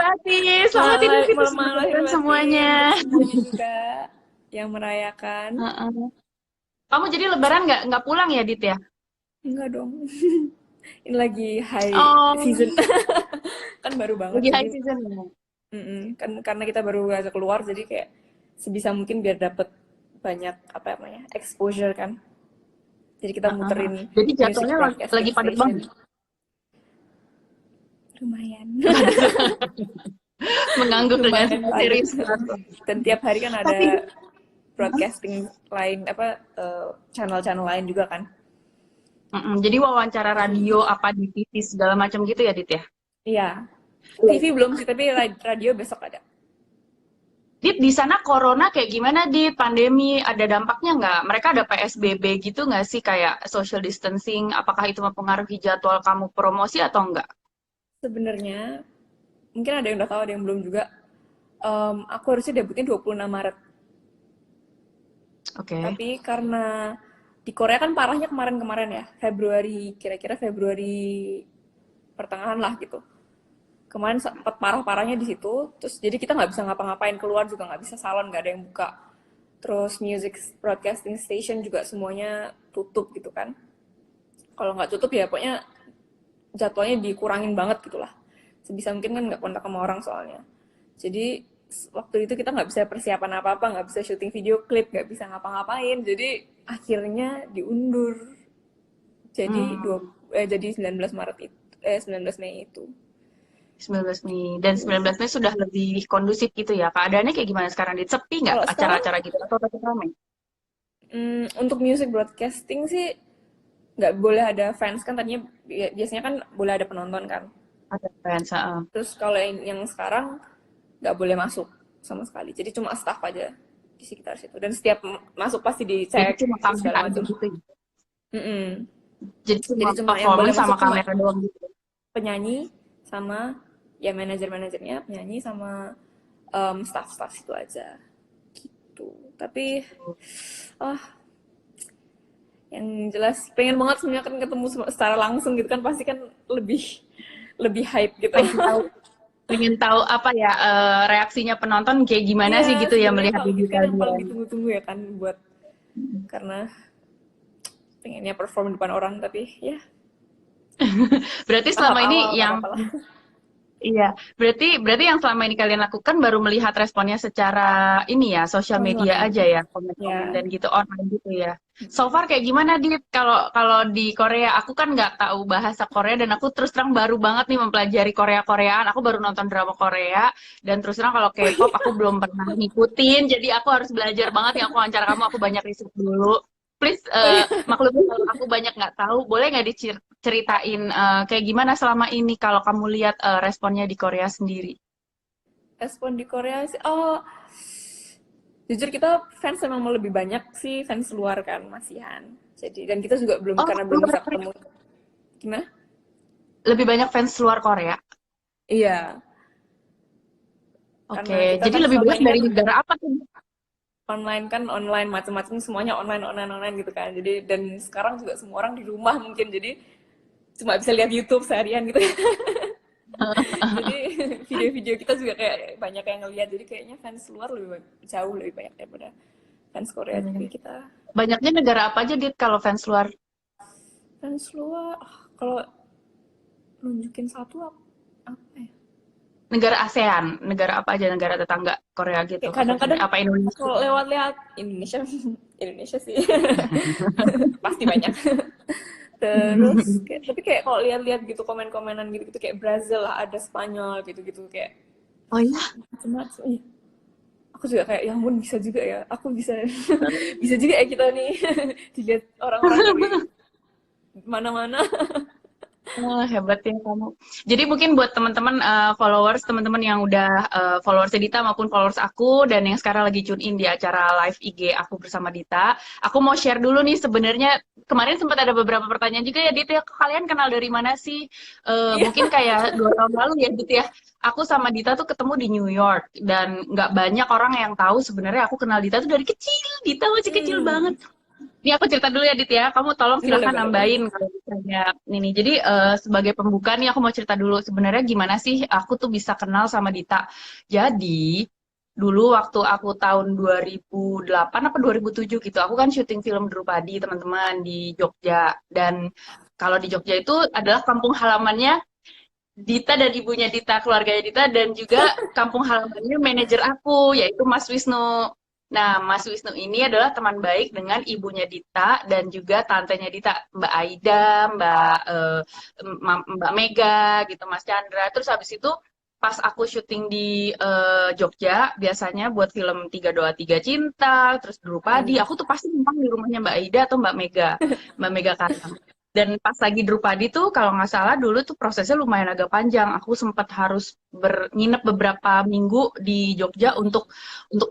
kasih. Selamat Idul Fitri Malam lahir teman-teman batin semuanya. untuk semuanya juga yang merayakan. Heeh. Kamu jadi Lebaran nggak pulang ya, Dit ya? Enggak dong. Ini lagi high season. Oh, Kan baru banget lagi jadi high season ya. kan karena kita baru aja keluar jadi kayak sebisa mungkin biar dapet banyak apa namanya exposure kan. Jadi kita Heeh. muterin Jadi music jadwalnya lagi broadcasting padat station. banget. Lumayan. Mengangguk dengan Lumayan padat. serius. Dan tiap hari kan Tapi ada broadcasting lain apa channel-channel lain juga kan. jadi wawancara radio apa di TV segala macam gitu ya, Dit ya? Iya. TV belum sih, tapi radio besok ada. Dit, di sana corona kayak gimana, Dit? Pandemi ada dampaknya nggak? Mereka ada PSBB gitu nggak sih, kayak social distancing? Apakah itu mempengaruhi jadwal kamu promosi atau enggak? Sebenarnya mungkin ada yang udah tahu, ada yang belum juga. Aku harusnya debutnya 26 Maret. Oke. Tapi karena di Korea kan parahnya kemarin-kemarin ya, Februari, kira-kira Februari pertengahan lah gitu. Kemarin sempat parah-parahnya di situ, terus jadi kita nggak bisa ngapa-ngapain, keluar juga nggak bisa, salon nggak ada yang buka. Terus music broadcasting station juga semuanya tutup gitu kan. Kalau nggak tutup ya pokoknya jadwalnya dikurangin banget gitulah. Sebisa mungkin kan nggak kontak sama orang soalnya. Jadi waktu itu kita nggak bisa persiapan apa-apa, nggak bisa syuting video klip, nggak bisa ngapa-ngapain. Jadi akhirnya diundur. Jadi Hmm, jadi 19 Maret itu 19 Mei itu. 19 Mei. Dan 19 Mei sudah lebih kondusif gitu ya. Keadaannya kayak gimana sekarang, Dit? Sepi nggak Kalau sekarang acara-acara gitu? Atau tetap ramai? untuk music broadcasting sih nggak boleh ada fans kan, tadinya biasanya kan boleh ada penonton kan. Ada fans, heeh. Terus kalau yang sekarang nggak boleh masuk sama sekali. Jadi cuma staff aja di sekitar situ. Dan setiap masuk pasti Jadi dicek cuma terus kamera segala aja macam. gitu ya? Mm-mm. Jadi cuma Jadi cuma yang boleh performance sama masuk cuma kamera doang gitu? penyanyi sama ya manajer-manajernya, penyanyi sama staff-staff situ aja. Gitu. Tapi ah yang jelas pengen banget sebenarnya kan ketemu secara langsung gitu kan, pasti kan lebih lebih hype gitu. Pengen tahu pengen tahu apa ya, reaksinya penonton kayak gimana Iya, sih gitu ya sebenarnya melihat kalau video gitu kan yang paling kalian. ditunggu-tunggu ya kan, buat karena pengennya perform di depan orang, tapi ya Berarti tahap selama ini awal nggak yang apa-apa lah. iya, berarti yang selama ini kalian lakukan baru melihat responnya secara ini ya, sosial media Online aja ya, komen-komen ya. dan gitu online gitu ya. So far kayak gimana, Dit? Kalau kalau di Korea, aku kan nggak tahu bahasa Korea dan aku terus terang baru banget nih mempelajari Korea-Koreaan. Aku baru nonton drama Korea dan terus terang kalau K-pop aku belum pernah ngikutin, jadi aku harus belajar banget nih. Aku wawancara kamu, aku banyak riset dulu. Please, Oh iya. maklum kalau aku banyak nggak tahu, boleh nggak diceritain kayak gimana selama ini kalau kamu lihat responnya di Korea sendiri? Respon di Korea sih, oh jujur kita fans memang mau lebih banyak sih fans luar kan, masihan. Jadi dan kita juga belum, Oh, karena belum luar bisa Korea. ketemu. Gimana? Lebih banyak fans luar Korea. Iya, Oke, karena kita jadi kan lebih selama banyak ini dari kan negara apa tuh? online, kan online macam-macam semuanya online online online gitu kan. Jadi dan sekarang juga semua orang di rumah mungkin, jadi cuma bisa lihat YouTube seharian gitu. Jadi video-video kita juga kayak banyak yang ngeliat, jadi kayaknya fans luar jauh lebih banyak daripada fans Korea juga kita. Banyaknya negara apa aja, Dit, kalau fans luar? Fans luar kalau nunjukin satu apa ya, Negara ASEAN, negara apa aja, negara tetangga Korea gitu, kayak atau kadang-kadang apa Indonesia? kalau lewat-lewat Indonesia. Indonesia sih pasti banyak. Terus tapi kayak kalau lihat-lihat gitu komen-komenan gitu-gitu kayak Brazil lah, ada Spanyol gitu-gitu kayak Oh iya, macam-macam. Ih, aku juga kayak ya ampun, bisa juga ya aku bisa. Bisa juga ya kita nih dilihat orang-orang dari mana-mana. oh, hebat ya kamu. Jadi mungkin buat teman-teman followers, teman-teman yang udah followers Dita maupun followers aku dan yang sekarang lagi tune in di acara live IG aku bersama Dita, aku mau share dulu nih sebenarnya kemarin sempat ada beberapa pertanyaan juga ya, Dita. Kalian kenal dari mana sih? Iya. Mungkin kayak 2 tahun lalu ya, Dita ya. Aku sama Dita tuh ketemu di New York dan nggak banyak orang yang tahu sebenarnya aku kenal Dita tuh dari kecil. Dita masih kecil Hmm. banget. Ini aku cerita dulu ya, Dit ya. Kamu tolong Boleh, silahkan boleh, boleh. nambahin kalau misalnya ini. Jadi sebagai pembuka nih aku mau cerita dulu. Sebenarnya gimana sih aku tuh bisa kenal sama Dita. Jadi dulu waktu aku tahun 2008 apa 2007 gitu, aku kan syuting film Drupadi teman-teman di Jogja. Dan kalau di Jogja itu adalah kampung halamannya Dita dan ibunya Dita, keluarganya Dita, dan juga kampung halamannya manajer aku, yaitu Mas Wisnu. Nah, Mas Wisnu ini adalah teman baik dengan ibunya Dita dan juga tantenya Dita, Mbak Aida, Mbak Mega, gitu, Mas Chandra. Terus habis itu pas aku syuting di Jogja, biasanya buat film Tiga Doa Tiga Cinta, terus Drupadi, Hmm. aku tuh pasti numpang di rumahnya Mbak Aida atau Mbak Mega Karim. Dan pas lagi Drupadi tuh kalau nggak salah dulu tuh prosesnya lumayan agak panjang. Aku sempat harus nginep beberapa minggu di Jogja untuk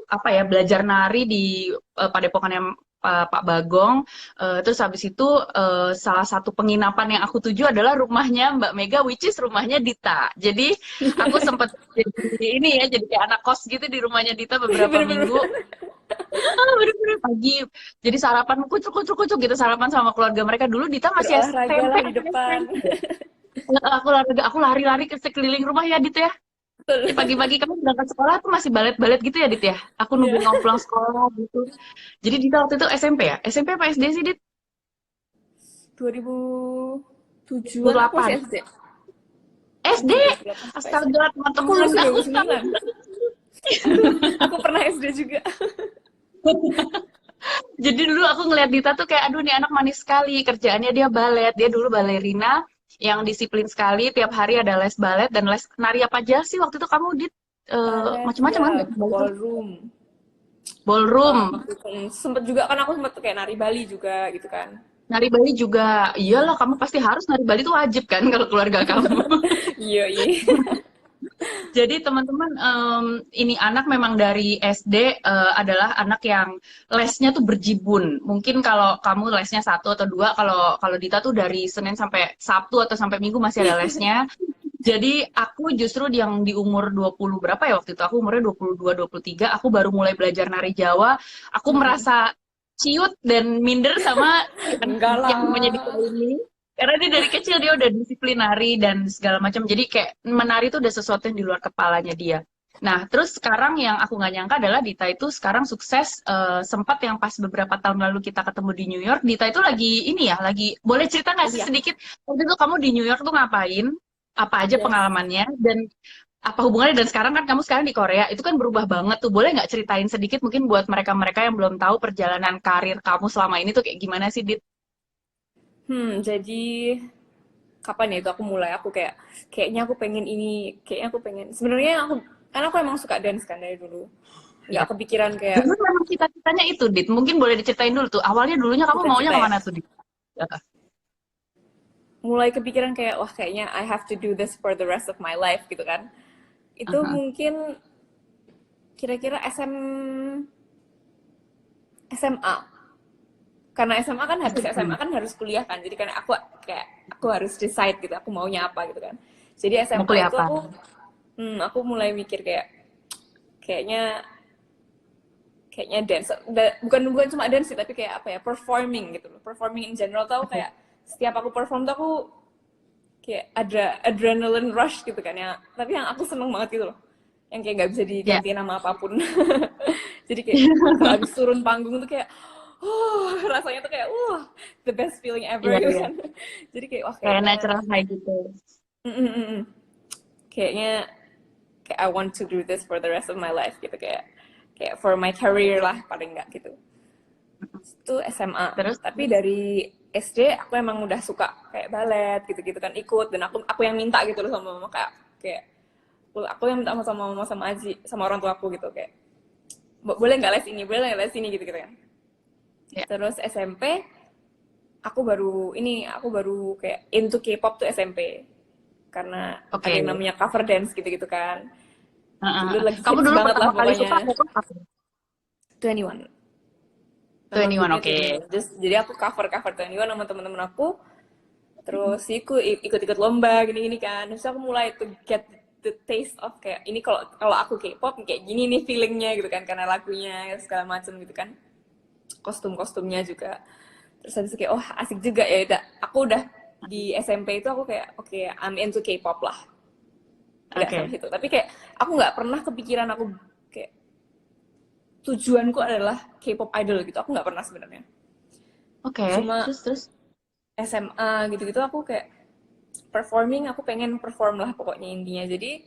apa ya belajar nari di Padepokannya Pak Bagong. Terus habis itu salah satu penginapan yang aku tuju adalah rumahnya Mbak Mega, which is rumahnya Dita. Jadi aku sempat jadi ini ya, jadi kayak anak kos gitu di rumahnya Dita beberapa minggu. Bener-bener Bener-bener pagi. Jadi sarapan kucuk-kucuk gitu sarapan sama keluarga mereka dulu. Dita masih berolahraga SMP lah di atau depan. SMP. Aku lari-lari ke sekeliling rumah ya Dit ya. Betul. Di pagi-pagi kamu berangkat sekolah tuh masih balet-balet gitu ya Dit ya. Aku Iya. nungguin kamu pulang sekolah gitu. Jadi Dita waktu itu SMP ya? SMP apa SD sih Dit? 2007-an aku 2008. masih SD. SD. 7, 2008 sampai SD. Astaga, Aku teman-teman masih aku tahu. 2009. Aku pernah SD juga. Jadi dulu aku ngeliat Dita tuh kayak, aduh nih anak manis sekali. Kerjaannya dia balet. Dia dulu balerina yang disiplin sekali. Tiap hari ada les balet dan les nari apa aja sih waktu itu kamu Dit? Balet, Macam-macam ya, kan gak? Balet tuh? ballroom. Ballroom. Waktu itu sempet juga kan aku sempet kayak nari Bali juga gitu kan. Nari Bali juga. Iyalah, kamu pasti harus nari Bali tuh wajib kan kalau keluarga kamu. Iya, iya. Jadi teman-teman, ini anak memang dari SD adalah anak yang lesnya tuh berjibun. Mungkin kalau kamu lesnya satu atau dua, kalau kalau Dita tuh dari Senin sampai Sabtu atau sampai Minggu masih ada lesnya. Jadi aku justru yang di umur 20 berapa ya waktu itu, aku umurnya 22, 23, aku baru mulai belajar nari Jawa. Aku Mm-mm. merasa ciut dan minder sama Enggak yang namanya Dita lah. ini. Karena dia dari kecil dia udah disiplin nari dan segala macam. Jadi kayak menari itu udah sesuatu yang di luar kepalanya dia. Nah, terus sekarang yang aku nggak nyangka adalah Dita itu sekarang sukses. Sempat yang pas beberapa tahun lalu kita ketemu di New York, Dita itu lagi ini ya, lagi boleh cerita nggak sih Kuliah. sedikit waktu itu kamu di New York tuh ngapain? Apa aja Yes. pengalamannya dan apa hubungannya dan sekarang kan kamu sekarang di Korea itu kan berubah banget tuh. Boleh nggak ceritain sedikit mungkin buat mereka-mereka yang belum tahu perjalanan karir kamu selama ini tuh kayak gimana sih, Dit? Jadi kapan ya itu aku mulai aku kayaknya aku pengen ini, kayaknya aku pengen. Sebenarnya aku karena aku emang suka dance kan dari dulu. Nggak Ya. kepikiran kayak Dulu memang cita-citanya itu, Dit. Mungkin boleh diceritain dulu tuh. Awalnya dulunya kamu maunya cita-cita ya. kemana tuh, Dit? Ya. Mulai kepikiran kayak wah kayaknya I have to do this for the rest of my life gitu kan. Itu Aha. mungkin kira-kira SMA. Karena SMA kan habis SMA SMP. kan harus kuliah kan. Jadi kan aku harus decide gitu aku maunya apa gitu kan. Jadi Mau SMA kuliah itu apa? aku mulai mikir kayaknya kayaknya dance. Bukan cuma dance sih tapi kayak apa ya, performing gitu loh. Performing in general tau Oke. kayak setiap aku perform tuh aku kayak ada adrenaline rush gitu kan ya. Tapi yang aku seneng banget gitu loh. Yang kayak nggak bisa Ya. digantiin nama apapun. Jadi kayak kalau habis turun panggung tuh kayak rasanya tuh kayak the best feeling ever Iya, gitu iya. kan. Jadi kayak wah Kayak kayaknya natural high gitu. mm, mm, mm, mm. kayaknya kayak I want to do this for the rest of my life gitu kayak for my career lah paling nggak gitu. Itu SMA. Terus, Tapi dari SD aku emang udah suka kayak balet gitu-gitu kan ikut dan aku yang minta gitu loh sama mama kayak aku yang minta sama mama sama Aji sama orang tua aku gitu kayak boleh nggak les ini boleh nggak les ini gitu gitu kan. ya. Terus SMP aku baru kayak into K-pop tuh SMP karena ada Oke. yang namanya cover dance gitu-gitu kan. Dulu lagi Kamu hits dulu banget lah pertama kali suka pokoknya. K-pop apa? 21. Nama 21, grupnya oke. 21. Jadi aku cover 21 sama teman-teman aku. Terus ikut-ikut lomba gini-gini kan. Terus aku mulai to get the taste of kayak ini kalau aku K-pop kayak gini nih feelingnya gitu kan karena lagunya segala macam gitu kan. kostum-kostumnya juga. Terus habis itu kayak, oh asik juga ya. Aku udah di SMP itu aku kayak, oke, I'm into K-pop lah. Udah Oke. sampai situ. Tapi kayak aku nggak pernah kepikiran aku kayak tujuanku adalah K-pop idol gitu. Aku nggak pernah sebenarnya. Oke. Cuma Terus. SMA gitu-gitu aku kayak performing, aku pengen perform lah pokoknya intinya. Jadi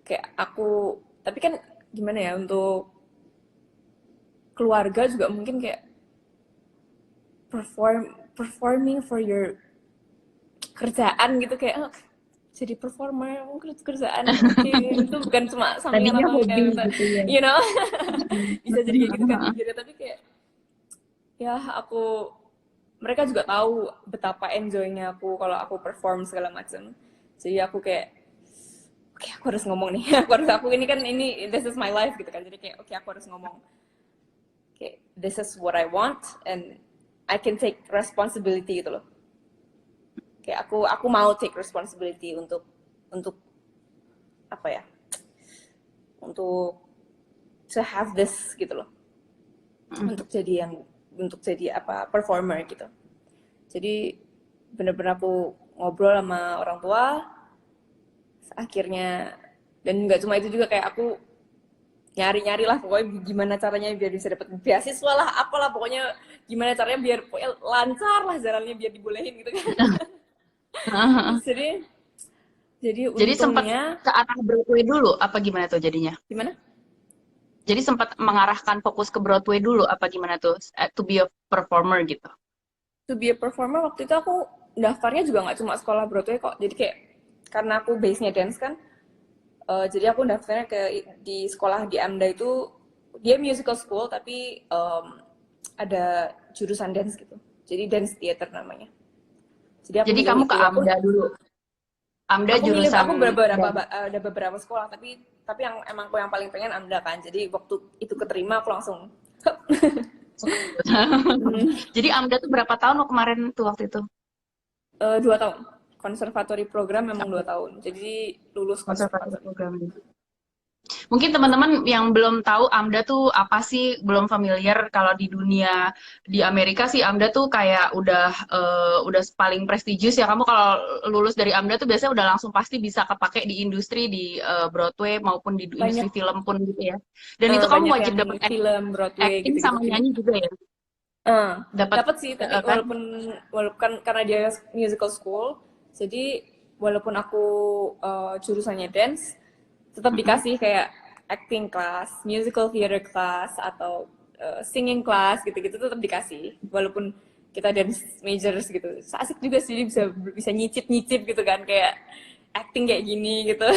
kayak aku, tapi kan gimana ya, untuk keluarga juga mungkin kayak performing for your kerjaan gitu, kayak jadi performer kerjaan, oke. Itu bukan cuma sampingan Tadinya atau hobi ya, gitu ya. you know. Bisa jadi kayak gitu kan pikirnya, tapi kayak ya aku, mereka juga tahu betapa enjoynya aku kalau aku perform segala macam. Jadi aku kayak, oke, aku harus ngomong nih. Aku ini kan, ini this is my life gitu kan. Jadi kayak oke, aku harus ngomong. Kayak this is what I want and I can take responsibility gitu loh. Kayak aku mau take responsibility untuk apa ya? Untuk to have this gitu loh. Untuk jadi apa, performer gitu. Jadi bener-bener aku ngobrol sama orang tua akhirnya, dan nggak cuma itu juga, kayak aku nyari-nyari lah pokoknya gimana caranya biar bisa dapat beasiswa lah, apalah pokoknya gimana caranya biar pokoknya lancar lah jalannya biar dibolehin gitu kan. jadi Jadi sempat untungnya ke arah Broadway dulu apa gimana tuh jadinya? gimana, Jadi sempat mengarahkan fokus ke Broadway dulu apa gimana tuh? To be a performer gitu. to be a performer waktu itu aku daftarnya juga nggak cuma sekolah Broadway kok. Jadi kayak karena aku base-nya dance kan, jadi aku daftarnya di sekolah di AMDA itu, dia musical school tapi ada jurusan dance gitu. Jadi dance theater namanya. Jadi aku Jadi milih kamu ke itu. AMDA dulu. AMDA Aku jurusan beberapa dance. ada beberapa sekolah, tapi yang emang aku yang paling pengen AMDA kan. Jadi waktu itu keterima aku langsung Jadi AMDA tuh berapa tahun lo kemarin tuh waktu itu? 2 tahun. Konservatori program memang 2 tahun. Jadi lulus Konservatif konservatori. program. Mungkin teman-teman yang belum tahu AMDA tuh apa sih, belum familiar kalau di dunia di Amerika sih AMDA tuh kayak udah paling prestigious ya. Kamu kalau lulus dari AMDA tuh biasanya udah langsung pasti bisa kepake di industri di Broadway maupun di industri Banyak film pun gitu ya. Dan itu kamu banyak wajib yang dapat film Broadway acting gitu-gitu sama film. nyanyi juga ya. Dapat Dapat sih, tapi kan? walaupun kan karena dia musical school, jadi walaupun aku jurusannya dance, tetap dikasih kayak acting class, musical theater class, atau singing class gitu-gitu tetap dikasih. Walaupun kita dance majors gitu, asik juga sih, bisa bisa nyicip-nyicip gitu kan, kayak acting kayak gini gitu,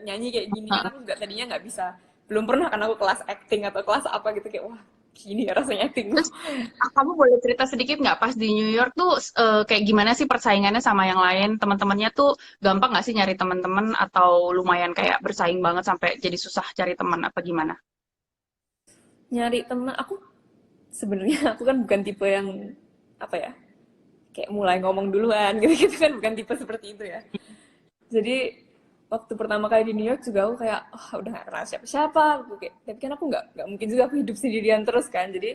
nyanyi kayak gini kan. Aku juga tadinya nggak bisa, belum pernah kan aku kelas acting atau kelas apa gitu, kayak wah gini ya rasanya acting. Terus kamu boleh cerita sedikit nggak pas di New York tuh kayak gimana sih persaingannya sama yang lain? Teman-temannya tuh gampang nggak sih nyari teman-teman atau lumayan kayak bersaing banget sampai jadi susah cari teman apa gimana? Nyari teman, aku sebenarnya aku kan bukan tipe yang apa ya, kayak mulai ngomong duluan gitu-gitu kan, bukan tipe seperti itu ya. Jadi waktu pertama kali di New York juga aku kayak, oh, udah gak kenal siapa-siapa, aku kayak, tapi kan aku nggak mungkin juga aku hidup sendirian terus kan. Jadi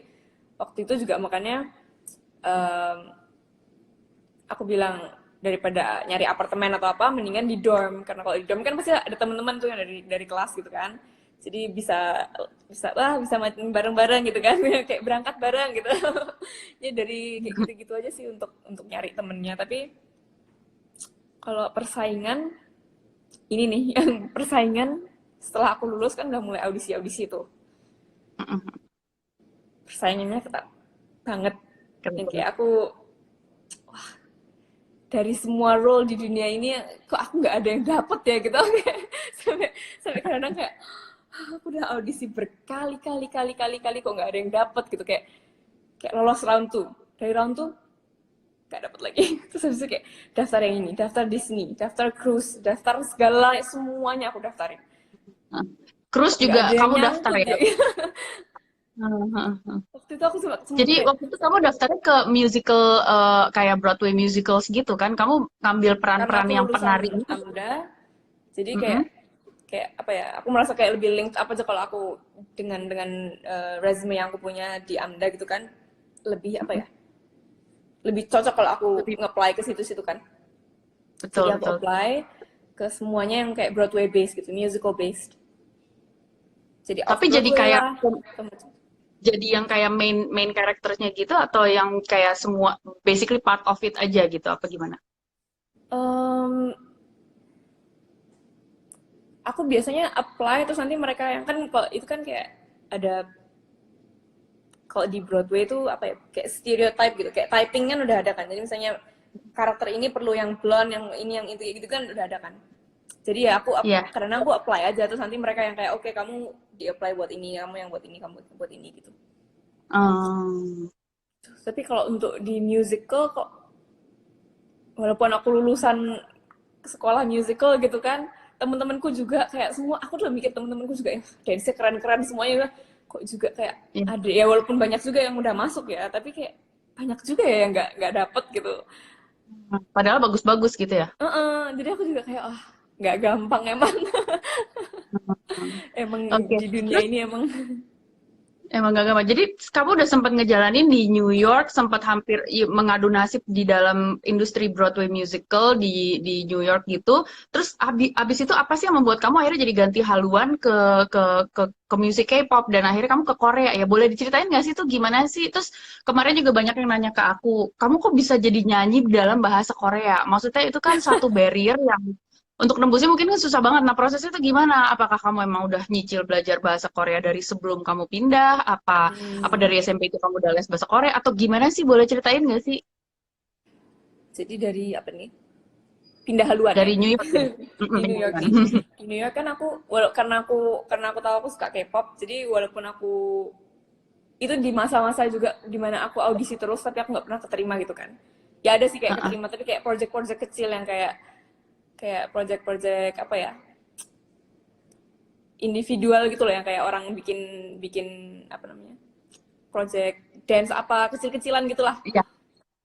waktu itu juga makanya em, aku bilang daripada nyari apartemen atau apa, mendingan di dorm, karena kalau di dorm kan pasti ada teman-teman tuh yang dari kelas gitu kan. Jadi bisa bisa main bareng-bareng gitu kan, kayak berangkat bareng gitu. Ya dari kayak gitu-gitu aja sih untuk nyari temennya. Tapi kalau persaingan ini nih, yang persaingan setelah aku lulus kan udah mulai audisi tuh. Persaingannya ketat banget. Yang kayak aku, dari semua role di dunia ini kok aku nggak ada yang dapet ya gitu. sampai kadang kayak, aku udah audisi berkali-kali kok nggak ada yang dapet gitu, kayak lolos round 2, dari round 2 nggak dapet lagi. Terus habis itu kayak daftar yang ini, daftar Disney, daftar cruise, daftar segala, semuanya aku daftarin, Cruise kok nggak juga ada yang kamu daftar nyangkut ya? ya. Waktu itu aku sempat Jadi kayak waktu itu kamu daftarnya ke musical kayak Broadway musicals gitu kan? Kamu ngambil karena peran-peran aku yang lulusan penari gitu? AMDA, jadi kayak Mm-mm. kayak apa ya, aku merasa kayak lebih linked apa aja kalau aku dengan resume yang aku punya di AMDA gitu kan, lebih apa ya, lebih cocok kalau aku Lebih nge-apply ke situ-situ kan. betul Jadi aku betul. apply ke semuanya yang kayak Broadway based gitu, musical based. Jadi off Tapi jadi Broadway kayak lah. jadi yang kayak main main karakternya gitu atau yang kayak semua basically part of it aja gitu apa gimana? Em, aku biasanya apply terus nanti mereka yang kan, kalau itu kan kayak ada, kalau di Broadway itu apa ya, kayak stereotype gitu, kayak typing kan udah ada kan, jadi misalnya karakter ini perlu yang blonde, yang ini, yang itu, gitu kan udah ada kan. Jadi ya aku Iya. karena aku apply aja, terus nanti mereka yang kayak oke, kamu di apply buat ini, kamu yang buat ini, kamu buat ini gitu. Em, Tapi kalau untuk di musical kok, walaupun aku lulusan sekolah musical gitu kan, temen-temenku juga kayak semua, aku tuh mikir temen-temenku juga ya dance keren-keren semuanya, kok juga kayak iya. ada ya, walaupun banyak juga yang udah masuk ya, tapi kayak banyak juga ya yang nggak dapet gitu. Padahal bagus-bagus gitu ya. Jadi aku juga kayak nggak gampang emang. Emang Oke. di dunia Terus ini emang. emang gak gampang. Jadi kamu udah sempat ngejalanin di New York, sempat hampir mengadu nasib di dalam industri Broadway musical di New York gitu. Terus abis itu apa sih yang membuat kamu akhirnya jadi ganti haluan ke musik K-pop dan akhirnya kamu ke Korea ya? Boleh diceritain nggak sih itu gimana sih? Terus kemarin juga banyak yang nanya ke aku, kamu kok bisa jadi nyanyi dalam bahasa Korea? Maksudnya itu kan satu barrier yang untuk nembusnya mungkin kan susah banget. Nah, prosesnya itu gimana? Apakah kamu emang udah nyicil belajar bahasa Korea dari sebelum kamu pindah? Apa Hmm, dari SMP itu kamu udah les bahasa Korea? Atau gimana sih? Boleh ceritain nggak sih? jadi dari apa nih, pindah haluan ya. Dari New York ya? Di New York Beneran. nih, di New York kan aku karena aku tahu aku suka K-pop, jadi walaupun aku itu di masa-masa juga dimana aku audisi terus tapi aku nggak pernah keterima gitu kan. Ya ada sih kayak Heeh. keterima, tapi kayak project-project kecil yang kayak kayak project-project apa ya, individual gitu loh, yang kayak orang bikin bikin apa namanya, project dance apa kecil-kecilan gitulah. Iya.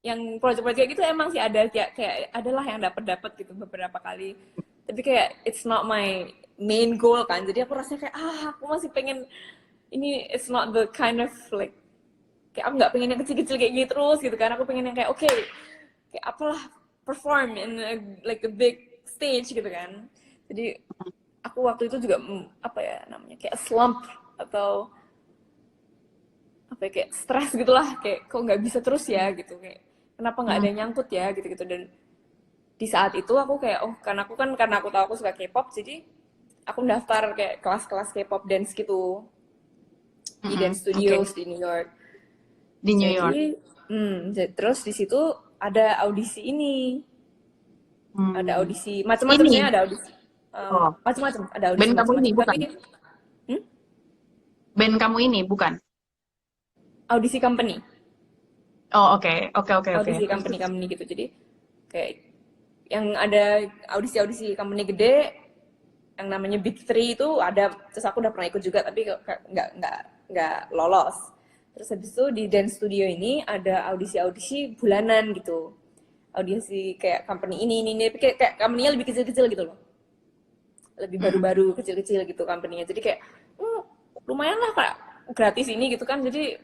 Yang project-project gitu emang sih ada, kayak adalah yang dapat gitu beberapa kali, tapi kayak it's not my main goal kan, jadi aku rasanya kayak aku masih pengen ini, it's not the kind of like, kayak aku nggak pengen yang kecil-kecil kayak gitu terus gitu kan, aku pengen yang kayak oke, kayak apalah, perform in like a big stage gitu kan. Jadi aku waktu itu juga apa ya namanya, kayak slump atau apa ya, kayak stres gitulah, kayak kok nggak bisa terus ya gitu, kayak kenapa nggak ada Hmm. yang nyangkut ya gitu-gitu. Dan di saat itu aku kayak karena aku tahu aku suka K-pop, jadi aku daftar kayak kelas-kelas K-pop dance gitu di dance Oke. studios di New York. Di New York. Jadi terus di situ ada audisi ini, ada Hmm. audisi macam-macam, Ini. sebenarnya ada audisi Oh. macam-macam, ada audisi Band kamu ini macam-macam, tapi bukan? hmm, Band kamu ini bukan? audisi company, Oh, oke. Oke, oke, oke. audisi Terus, terus. company gitu. Jadi kayak yang ada audisi company gede yang namanya Big Three itu ada, terus aku udah pernah ikut juga tapi nggak lolos. Terus habis itu di dance studio ini ada audisi bulanan gitu, audisi kayak company ini kayak company-nya lebih kecil-kecil gitu loh, lebih Mm-mm. baru-baru kecil-kecil gitu company-nya, jadi kayak lumayan lah kak, gratis ini gitu kan, jadi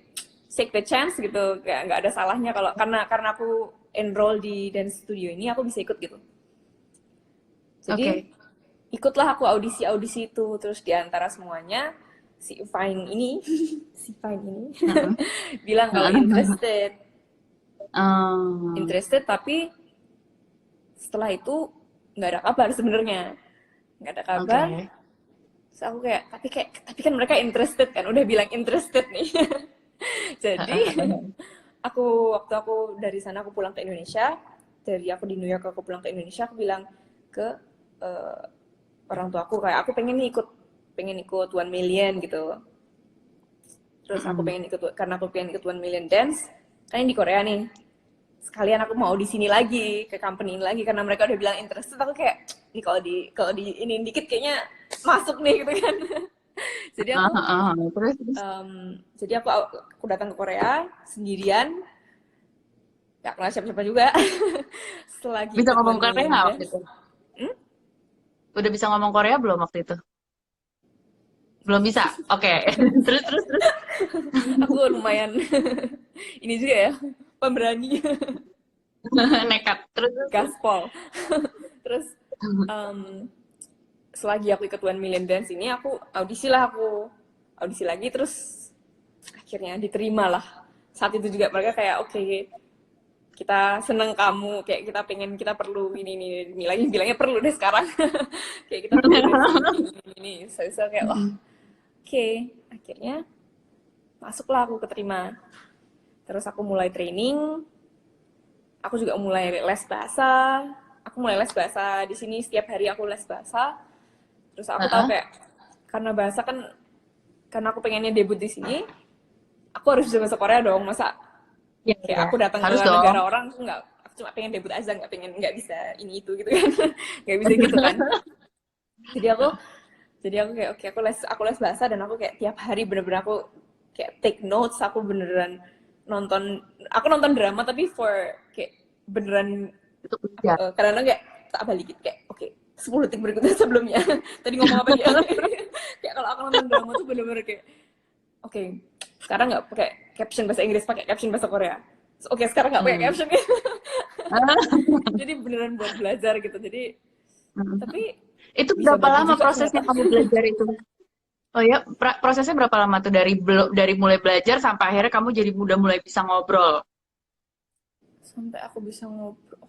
take the chance gitu, kayak nggak ada salahnya kalau karena aku enroll di dance studio ini, aku bisa ikut gitu. Jadi Oke. ikutlah aku audisi itu, terus diantara semuanya si Fine ini si Fine ini Heeh. bilang kalau Heeh. interested, tapi setelah itu nggak ada kabar sebenarnya, nggak ada kabar. Oke. Terus aku tapi kan mereka interested kan, udah bilang interested nih. Jadi waktu aku dari sana, aku pulang ke Indonesia, dari aku di New York aku pulang ke Indonesia, aku bilang ke eh, orang tua aku kayak aku pengen ikut 1 million gitu. Terus aku Mm-mm. pengen ikut, karena aku pengen ikut 1 million dance kan di Korea nih, sekalian aku mau di sini lagi ke company ini lagi, karena mereka udah bilang interested, aku kayak ini kalau di ini dikit kayaknya masuk nih gitu kan. jadi Ah, aku ah, ah. Terus, terus. jadi aku datang ke Korea sendirian, gak kenal siapa-siapa juga. Setelah Bisa ikut ngomong 1 Korea million nggak waktu dance. itu? hmm? Udah bisa ngomong Korea belum waktu itu? Belum bisa. Oke. Terus terus terus. Aku lumayan ini juga ya, pemberani, Nekat. Terus terus. Terus. gaspol. Terus em, selagi aku ikut One Million Dance ini, aku audisi lagi, terus akhirnya diterima lah. Saat itu juga mereka kayak oke, kita seneng kamu, kayak kita pengen, kita perlu ini lagi bilangnya perlu deh sekarang. Kayak kita perlu deh ini. So kayak wah oke, akhirnya masuklah, aku keterima. Terus aku mulai training, aku juga mulai les bahasa. Aku mulai les bahasa di sini, setiap hari aku les bahasa. Terus aku tahu Heeh. kayak karena bahasa kan, karena aku pengennya debut di sini, aku harus bisa bahasa Korea dong. Masa Iya, kayak iya. aku datang ke Harus dong. negara orang, aku cuma pengen debut aja, nggak bisa ini itu gitu kan. Nggak bisa gitu kan. Jadi aku kayak oke, aku les bahasa, dan aku kayak tiap hari bener-bener aku kayak take notes. Aku beneran nonton aku nonton drama, tapi kayak beneran Itu belajar. kadang-kadang kayak tak balikin kayak oke, 10 detik berikutnya sebelumnya tadi ngomong apa dia. Kayak kalau aku nonton drama tuh bener-bener kayak oke, sekarang nggak pakai caption bahasa Inggris, pakai caption bahasa Korea. Oke, sekarang nggak pakai Hmm. caption. Jadi beneran buat belajar gitu. Jadi tapi Itu bisa berapa bantu lama juga prosesnya ternyata. kamu belajar itu? Oh ya, prosesnya berapa lama tuh dari mulai belajar sampai akhirnya kamu jadi udah mulai bisa ngobrol? Sampai aku bisa ngobrol,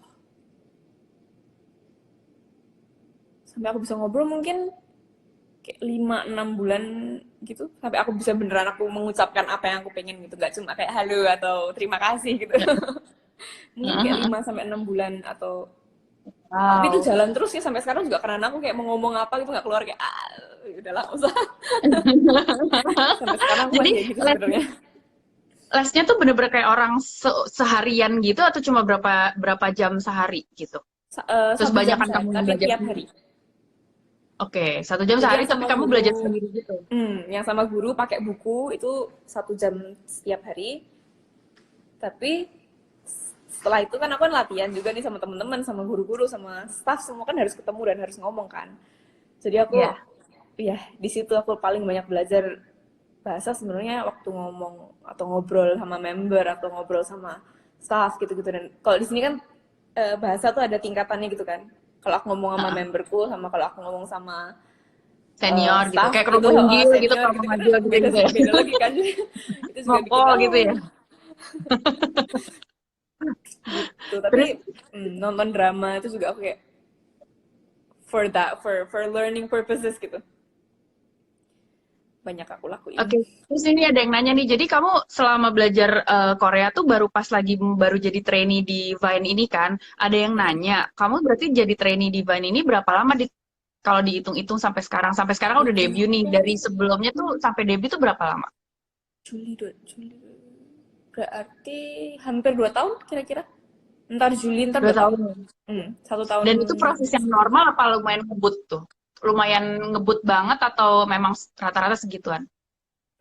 sampai aku bisa ngobrol mungkin kayak 5-6 bulan gitu, sampai aku bisa beneran aku mengucapkan apa yang aku pengen gitu, nggak cuma kayak halo atau terima kasih gitu. Mungkin kayak 5-6 bulan, atau tapi itu Wow. jalan terus ya sampai sekarang juga, karena aku kayak mau ngomong apa gitu nggak keluar, kayak udahlah usah. Sampai sekarang aku Jadi masih kayak gitu lesnya, sebenarnya. lesnya tuh bener-bener kayak orang seharian gitu atau cuma berapa berapa jam sehari gitu? Terus 1 jam banyakan saya, kamu yang tapi belajar tiap sendiri? hari. Oke, 1 jam Jadi sehari yang tapi sama kamu belajar guru, sendiri gitu. yang sama guru pakai buku itu 1 jam setiap hari. Tapi setelah itu kan aku kan latihan juga nih sama teman-teman, sama guru-guru, sama staff, semua kan harus ketemu dan harus ngomong kan. Jadi aku, Iya. ya di situ aku paling banyak belajar bahasa sebenarnya, waktu ngomong atau ngobrol sama member atau ngobrol sama staff gitu-gitu. Dan kalau di sini kan bahasa tuh ada tingkatannya gitu kan. Kalau aku ngomong sama Heeh. memberku, sama kalau aku ngomong sama Senior gitu. staff Kayak gitu, kerumunan gitu, senior kalau gitu, kita manggil beda gitu-gitu ya. beda lagi kan. Itu juga bikin Ngokol gitu ya. gitu. Terus Tapi nonton drama itu juga aku kayak for learning purposes gitu, banyak aku lakuin. oke, terus ini ada yang nanya nih. Jadi kamu selama belajar Korea tuh baru pas lagi baru jadi trainee di Vine ini kan? Ada yang nanya, kamu berarti jadi trainee di Vine ini berapa lama kalau dihitung-hitung sampai sekarang? Sampai sekarang udah debut nih. Dari Dihitung sebelumnya tuh sampai debut tuh berapa lama? Juli berarti hampir 2 tahun kira-kira, ntar Juli ntar 2 tahun. 2 tahun. 1 tahun. Dan itu proses yang normal apa lumayan ngebut tuh? Lumayan ngebut banget atau memang rata-rata segituan?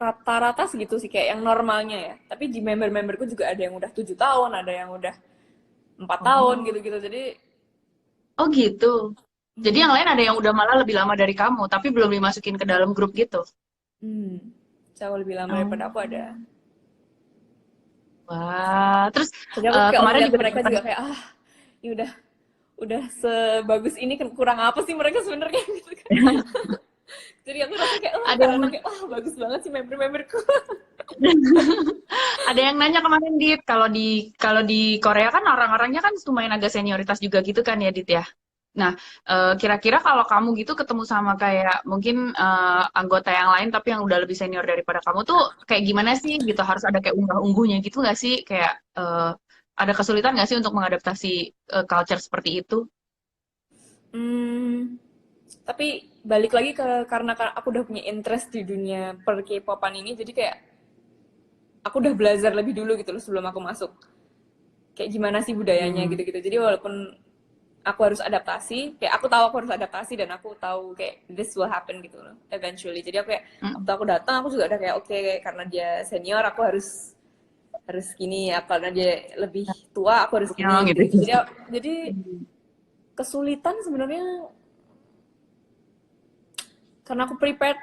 Rata-rata segitu sih, kayak yang normalnya ya. Tapi di member-memberku juga ada yang udah 7 tahun, ada yang udah 4 tahun Oh. gitu-gitu. Jadi Oh gitu. Jadi yang iya. lain ada yang udah malah lebih lama dari kamu, tapi belum dimasukin ke dalam grup gitu. hmm, Jauh lebih lama daripada aku Oh. ada. Wah, terus Jadi aku kayak kemarin ngeliat juga mereka dapat juga kayak ini udah sebagus ini, kurang apa sih mereka sebenarnya gitu kan. Jadi aku rasa kayak ada yang karena kayak bagus banget sih member-memberku. ada yang nanya kemarin Dit, kalau di Korea kan orang-orangnya kan lumayan agak senioritas juga gitu kan ya Dit ya. Nah, kira-kira kalau kamu gitu ketemu sama kayak mungkin anggota yang lain tapi yang udah lebih senior daripada kamu tuh kayak gimana sih gitu? Harus ada kayak unggah-ungguhnya gitu nggak sih? Kayak ada kesulitan nggak sih untuk mengadaptasi culture seperti itu? Hmm, tapi balik lagi karena aku udah punya interest di dunia per K-popan ini, jadi kayak aku udah belajar lebih dulu gitu loh sebelum aku masuk. Kayak gimana sih budayanya Hmm. gitu-gitu. Jadi walaupun aku harus adaptasi, kayak aku harus adaptasi, dan aku tahu kayak this will happen gitu loh eventually. Jadi aku kayak waktu Mm. aku datang, aku juga udah kayak oke, karena dia senior aku harus harus gini ya, karena dia lebih tua aku harus Oh, gini gitu. gitu-gitu. Jadi kesulitan sebenarnya karena aku prepared.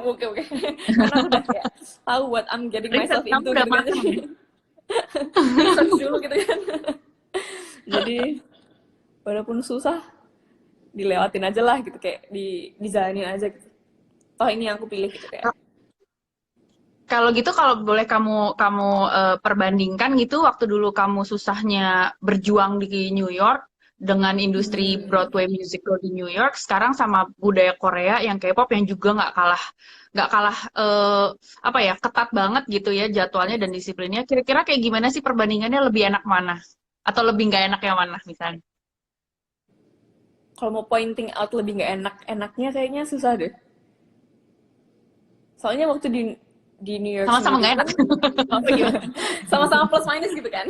Oke oke, karena aku udah kayak tahu what I'm getting Riset myself kamu into udah gitu kan. matang. Jadi research dulu gitu kan. Jadi walaupun susah dilewatin aja lah gitu, kayak dijalanin aja gitu. Toh ini yang aku pilih gitu kayak. Kalau gitu, kalau boleh kamu kamu perbandingkan gitu, waktu dulu kamu susahnya berjuang di New York dengan industri Hmm, Broadway musical di New York, sekarang sama budaya Korea yang K-pop yang juga nggak kalah apa ya, ketat banget gitu ya jadwalnya dan disiplinnya. Kira-kira kayak gimana sih perbandingannya, lebih enak mana? Atau lebih nggak enak yang mana misalnya? kalau mau pointing out lebih nggak enaknya kayaknya susah deh. Soalnya waktu di New York Sama-sama sendiri nggak enak. pun apa gimana? Sama-sama plus minus gitu kan.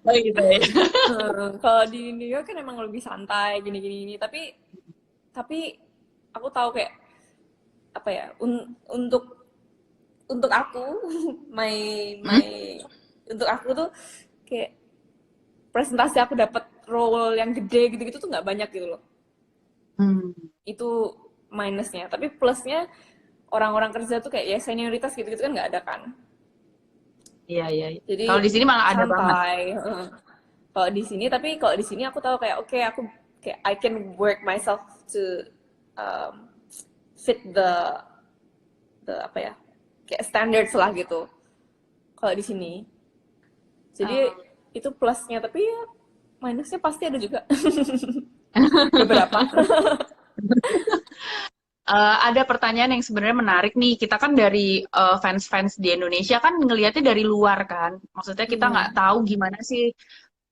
Oh gitu ya. Kalau di New York kan emang lebih santai gini-gini, tapi aku tahu kayak apa ya, untuk aku my Hmm? my untuk aku tuh kayak presentasi aku dapat role yang gede gitu-gitu tuh nggak banyak gitu loh. Hmm. Itu minusnya. Tapi plusnya orang-orang kerja tuh kayak ya senioritas gitu-gitu kan nggak ada kan. Iya, iya, iya. Jadi Kalau di sini malah ada banget. santai. Kalau di sini, tapi kalau di sini aku tahu kayak oke, aku kayak I can work myself to um, fit the apa ya, kayak standards lah gitu. Kalau di sini, jadi Eh, itu plusnya, tapi ya minusnya pasti ada juga. Beberapa. ada pertanyaan yang sebenarnya menarik nih. Kita kan dari fans-fans di Indonesia kan ngelihatnya dari luar kan. Maksudnya kita nggak Hmm. tahu gimana sih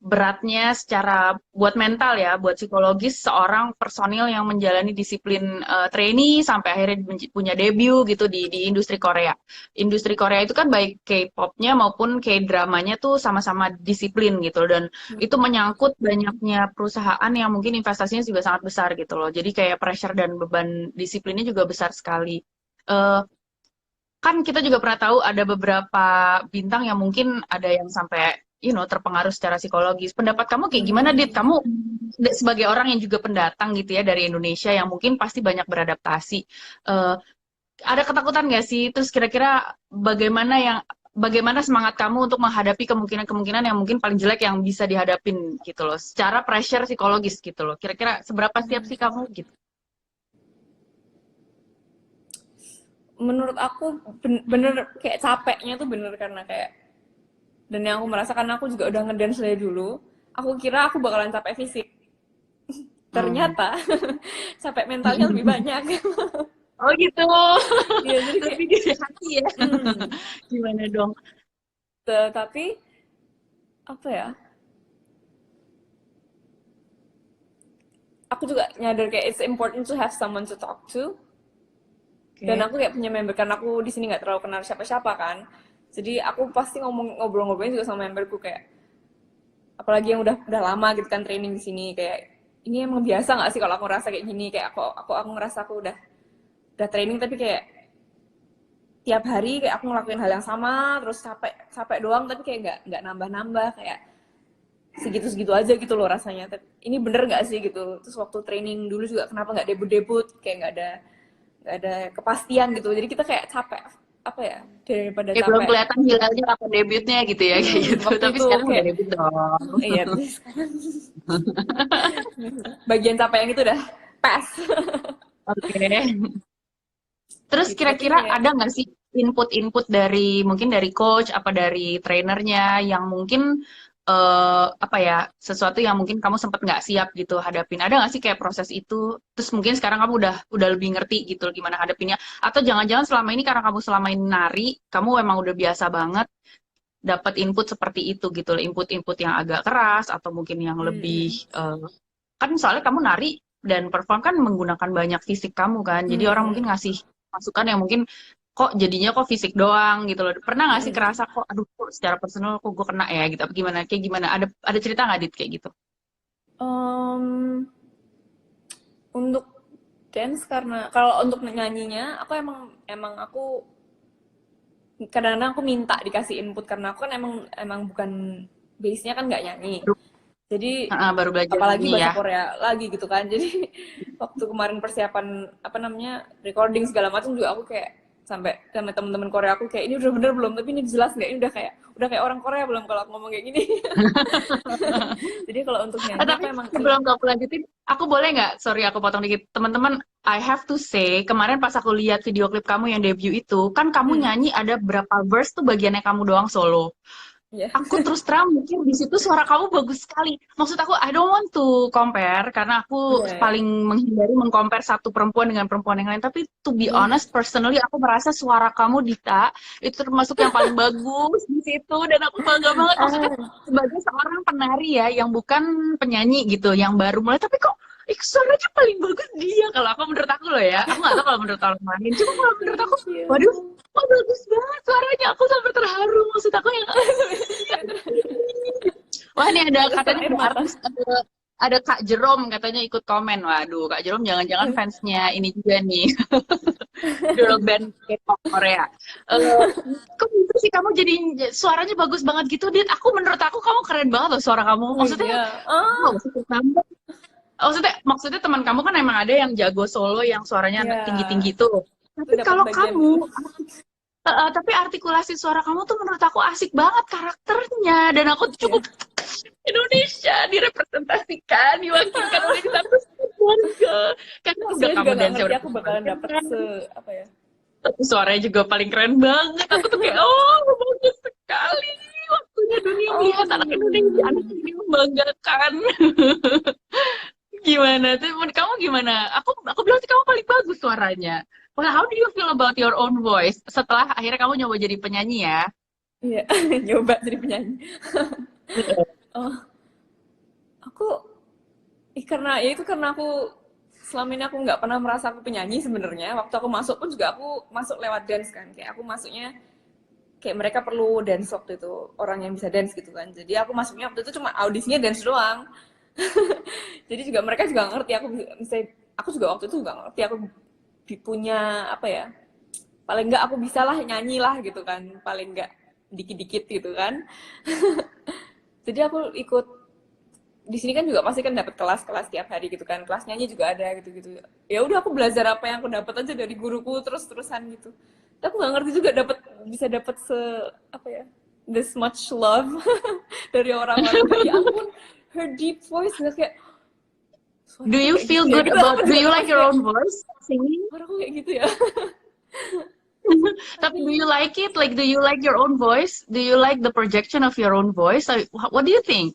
beratnya secara buat mental ya, buat psikologis seorang personil yang menjalani disiplin trainee sampai akhirnya punya debut gitu di industri Korea. Industri Korea itu kan baik K-popnya maupun K-dramanya tuh sama-sama disiplin gitu, dan itu menyangkut banyaknya perusahaan yang mungkin investasinya juga sangat besar gitu loh. Jadi kayak pressure dan beban disiplinnya juga besar sekali. Eh, kan kita juga pernah tahu ada beberapa bintang yang mungkin ada yang sampai terpengaruh secara psikologis. Pendapat kamu kayak gimana, Dit? Hmm. Kamu sebagai orang yang juga pendatang gitu ya dari Indonesia yang mungkin pasti banyak beradaptasi. eh, ada ketakutan nggak sih? Terus kira-kira bagaimana semangat kamu untuk menghadapi kemungkinan-kemungkinan yang mungkin paling jelek yang bisa dihadapin gitu loh, secara pressure psikologis gitu loh. Kira-kira seberapa siap sih kamu gitu? Menurut aku bener kayak capeknya tuh bener karena kayak, dan yang aku merasakan, aku juga udah ngedance dari dulu. Aku kira aku bakalan capek fisik. Hmm. Ternyata capek mentalnya lebih banyak. Oh gitu. Iya, jadi kayak Lebih dari hati ya. hmm, Gimana dong? tapi apa ya? Aku juga nyadar kayak it's important to have someone to talk to. Dan Oke. aku kayak punya member, karena aku di sini nggak terlalu kenal siapa-siapa kan. Jadi aku pasti ngobrol-ngobrolin juga sama memberku kayak, apalagi yang udah lama gitu kan training di sini, kayak ini emang biasa nggak sih kalau aku ngerasa kayak gini, kayak aku ngerasa aku udah training tapi kayak tiap hari kayak aku ngelakuin hal yang sama terus capek capek doang, tapi kayak nggak nambah-nambah, kayak segitu-segitu aja gitu loh rasanya. Tapi ini bener nggak sih gitu. Terus waktu training dulu juga kenapa nggak debut-debut, kayak nggak ada kepastian gitu. Jadi kita kayak capek, apa ya, daripada Ya belum capek. kelihatan hilalnya kapan debutnya gitu ya kayak gitu. Waktu Tapi itu sekarang udah kayak debut dong. iya, tapi sekarang bagian capek yang itu udah pas. Oke. Terus Gitu tapi kira-kira ya. ada nggak sih input-input dari mungkin dari coach apa dari trainernya yang mungkin apa ya, sesuatu yang mungkin kamu sempat nggak siap gitu hadapin? Ada nggak sih kayak proses itu? Terus mungkin sekarang kamu udah lebih ngerti gitu gimana hadapinnya? Atau jangan-jangan selama ini karena kamu selama ini nari, kamu emang udah biasa banget dapat input seperti itu gitu loh, input-input yang agak keras atau mungkin yang lebih Mm-mm. kan soalnya kamu nari dan perform kan menggunakan banyak fisik kamu kan, jadi orang mungkin Mm-mm. ngasih masukan yang mungkin kok jadinya kok fisik doang gitu loh. Pernah nggak sih Mm-mm. kerasa kok aduh kok secara personal kok gue kena ya gitu, apa gimana, kayak gimana, ada cerita nggak Dit kayak gitu? Em, untuk dance, karena kalau untuk nyanyinya aku emang emang aku kadang-kadang aku minta dikasih input karena aku kan emang emang bukan base-nya kan nggak nyanyi. Jadi Baru belajar apalagi nyanyi bahasa ya. Korea lagi gitu kan. Jadi waktu kemarin persiapan apa namanya recording segala macam juga aku kayak sampai sama teman-teman Korea aku kayak ini udah bener belum, tapi ini jelas nggak, ini udah kayak orang Korea belum kalau aku ngomong kayak gini. Jadi kalau untuk nyanyi aku Tapi emang sebelum kamu lanjutin, aku boleh nggak? Sorry, aku potong dikit. Teman-teman, I have to say, kemarin pas aku lihat video klip kamu yang debut itu, kan kamu hmm, nyanyi ada berapa verse tuh bagiannya kamu doang solo. ya. Aku terus terang mikir di situ suara kamu bagus sekali. Maksud aku, I don't want to compare karena aku Iya, ya. paling menghindari mengcompare satu perempuan dengan perempuan yang lain. Tapi to be Iya. honest, personally aku merasa suara kamu Dita itu termasuk yang paling bagus di situ dan aku bangga banget. Maksudnya Ah, sebagai seorang penari ya yang bukan penyanyi gitu, yang baru mulai. Tapi kok suaranya paling bagus dia kalau aku menurut aku loh ya. Aku nggak tahu kalau menurut orang lain. Cuma kalau menurut aku, thank waduh, you. oh bagus banget suaranya. Aku sampai terharu. Maksud aku yang wah, ini ada Netes katanya air ada mata. artis ada Kak Jerome katanya ikut komen. Waduh, Kak Jerome jangan-jangan fansnya ini juga nih, girl band K-pop Korea. Eh, kok gitu sih kamu jadi suaranya bagus banget gitu, Dit? Menurut aku kamu keren banget loh suara kamu. Oh Maksudnya, iya. Ah, wow, super kamu. Maksudnya teman kamu kan emang ada yang jago solo yang suaranya ya. tinggi-tinggi tuh. Itu Tapi dapat kalau bagian itu. kamu, tapi artikulasi suara kamu tuh menurut aku asik banget karakternya dan aku tuh Ya. cukup Indonesia direpresentasikan, diwakilkan oleh kita terus keluarga. Karena Aku udah sebenarnya kamu juga nggak dance ngerti udah aku bakalan keren dapet kan, apa ya. tapi suaranya juga paling keren banget. Aku tuh kayak, oh bagus sekali. Waktunya dunia melihat anak Indonesia, anak Oh. ini membanggakan. Gimana tuh? Menurut kamu gimana? Aku bilang sih kamu paling bagus suaranya. Well, how do you feel about your own voice? Setelah akhirnya kamu nyoba jadi penyanyi ya? Iya, nyoba jadi penyanyi. Oh, aku karena ya itu karena aku selama ini aku nggak pernah merasa aku penyanyi sebenarnya. Waktu aku masuk pun juga aku masuk lewat dance kan. Kayak aku masuknya kayak mereka perlu dance waktu itu, orang yang bisa dance gitu kan. Jadi aku masuknya waktu itu cuma audisinya dance doang. Jadi juga mereka juga ngerti aku misalnya aku juga waktu itu nggak ngerti aku punya apa ya, paling nggak aku bisa lah nyanyi lah gitu kan, paling nggak dikit-dikit gitu kan. Jadi aku ikut di sini kan juga pasti kan dapat kelas-kelas tiap hari gitu kan, kelas nyanyi juga ada gitu-gitu. Ya udah aku belajar apa yang aku dapat aja dari guruku terus-terusan gitu. Tapi aku nggak ngerti juga bisa dapat apa ya, this much love dari orang-orang kayak ya ampun, her deep voice nggak kayak Do suaraku you kayak feel gitu ya good gitu, aku about, do juga you like masih your kayak own voice singing? suaraku kayak gitu ya. Tapi do you like it? Like, do you like your own voice? Do you like the projection of your own voice? Like, what do you think?